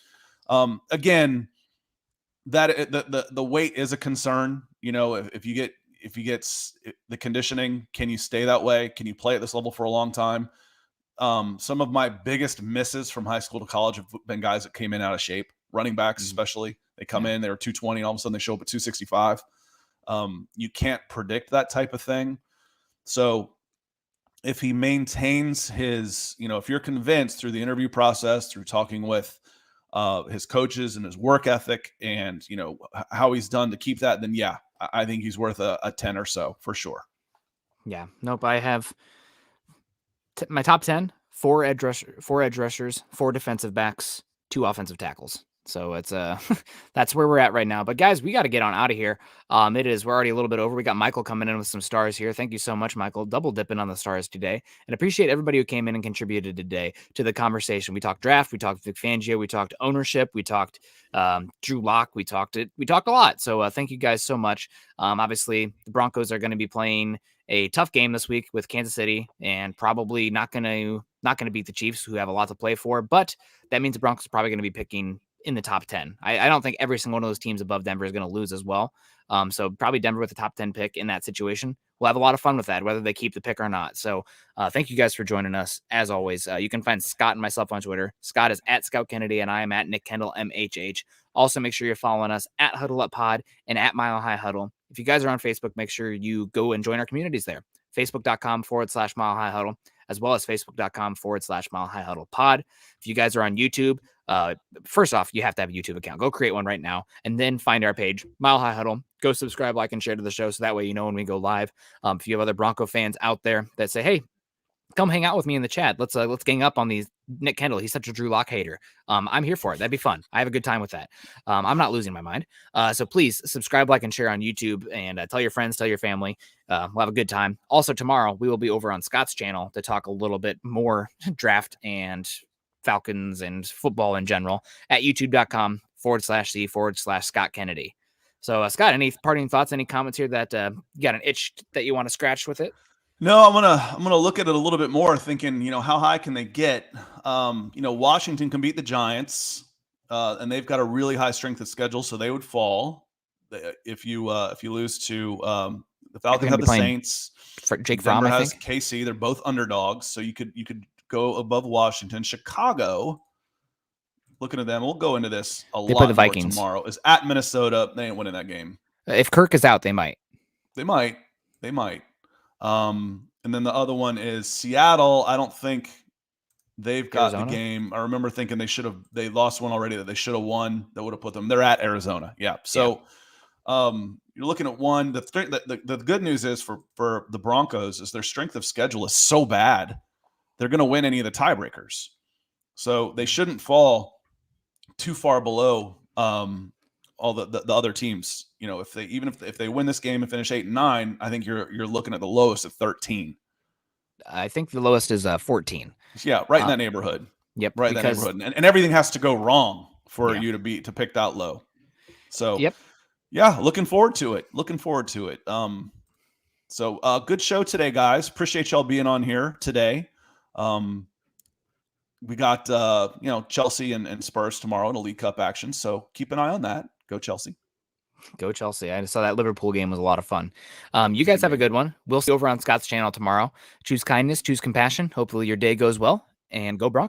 Again, that the weight is a concern. If you get the conditioning, can you stay that way? Can you play at this level for a long time? Some of my biggest misses from high school to college have been guys that came in out of shape, running backs especially. They come in, they were 220, and all of a sudden they show up at 265. You can't predict that type of thing. So if he maintains his, if you're convinced through the interview process, through talking with his coaches and his work ethic and, how he's done to keep that, then I think he's worth a 10 or so for sure. Yeah. Nope. I have my top 10, 4 edge rushers, 4 defensive backs, 2 offensive tackles. So it's that's where we're at right now. But guys, we got to get on out of here. We're already a little bit over. We got Michael coming in with some stars here. Thank you so much, Michael. Double dipping on the stars today. And appreciate everybody who came in and contributed today to the conversation. We talked draft, we talked Vic Fangio, we talked ownership, we talked Drew Lock, we talked a lot. So thank you guys so much. Obviously, the Broncos are going to be playing a tough game this week with Kansas City, and probably not going to beat the Chiefs, who have a lot to play for. But that means the Broncos are probably going to be picking in the top 10. I don't think every single one of those teams above Denver is going to lose as well. So probably Denver with the top 10 pick in that situation. We'll have a lot of fun with that, whether they keep the pick or not. So thank you guys for joining us. As always, you can find Scott and myself on Twitter. Scott is at Scout Kennedy, and I am at Nick Kendell, MHH. Also, make sure you're following us at Huddle Up Pod and at Mile High Huddle. If you guys are on Facebook, make sure you go and join our communities there. Facebook.com/Mile High Huddle, as well as Facebook.com/Mile High Huddle Pod. If you guys are on YouTube, first off, you have to have a YouTube account. Go create one right now, and then find our page, Mile High Huddle. Go subscribe, like, and share to the show, so that way you know when we go live. If you have other Bronco fans out there that say, "Hey, come hang out with me in the chat. Let's gang up on these Nick Kendell. He's such a Drew Lock hater." I'm here for it. That'd be fun. I have a good time with that. I'm not losing my mind. So please subscribe, like, and share on YouTube, and tell your friends, tell your family. We'll have a good time. Also, tomorrow we will be over on Scott's channel to talk a little bit more draft and Falcons and football in general at youtube.com/C/Scott Kennedy. So, Scott, any parting thoughts, any comments here that you got an itch that you want to scratch with it? No, I'm gonna look at it a little bit more, thinking, how high can they get? Washington can beat the Giants, and they've got a really high strength of schedule, so they would fall. If you lose to the Falcons, have the Saints. Jake Denver Fromm, I has think. KC. They're both underdogs, so you could go above Washington. Chicago, looking at them, we'll go into this a They lot play the more Vikings tomorrow. Is at Minnesota. They ain't winning that game. If Kirk is out, they might. They might. And then the other one is Seattle. I don't think they've got Arizona? the game. I remember thinking they lost one already that they should have won. That would have put them. They're at Arizona. Yeah. So you're looking at one. The good news is for the Broncos is their strength of schedule is so bad. They're going to win any of the tiebreakers. So they shouldn't fall too far below all the other teams. If they win this game and finish 8-9, I think you're looking at the lowest at 13. I think the lowest is 14. Yeah, right in that neighborhood. Yep, right in that neighborhood, and everything has to go wrong for you to pick that low. So yeah, looking forward to it. So good show today, guys. Appreciate y'all being on here today. We got Chelsea and Spurs tomorrow in a League Cup action, so keep an eye on that. Go Chelsea. Go Chelsea. I saw that Liverpool game was a lot of fun. You guys have a good one. We'll see you over on Scott's channel tomorrow. Choose kindness, choose compassion. Hopefully your day goes well, and go Broncos.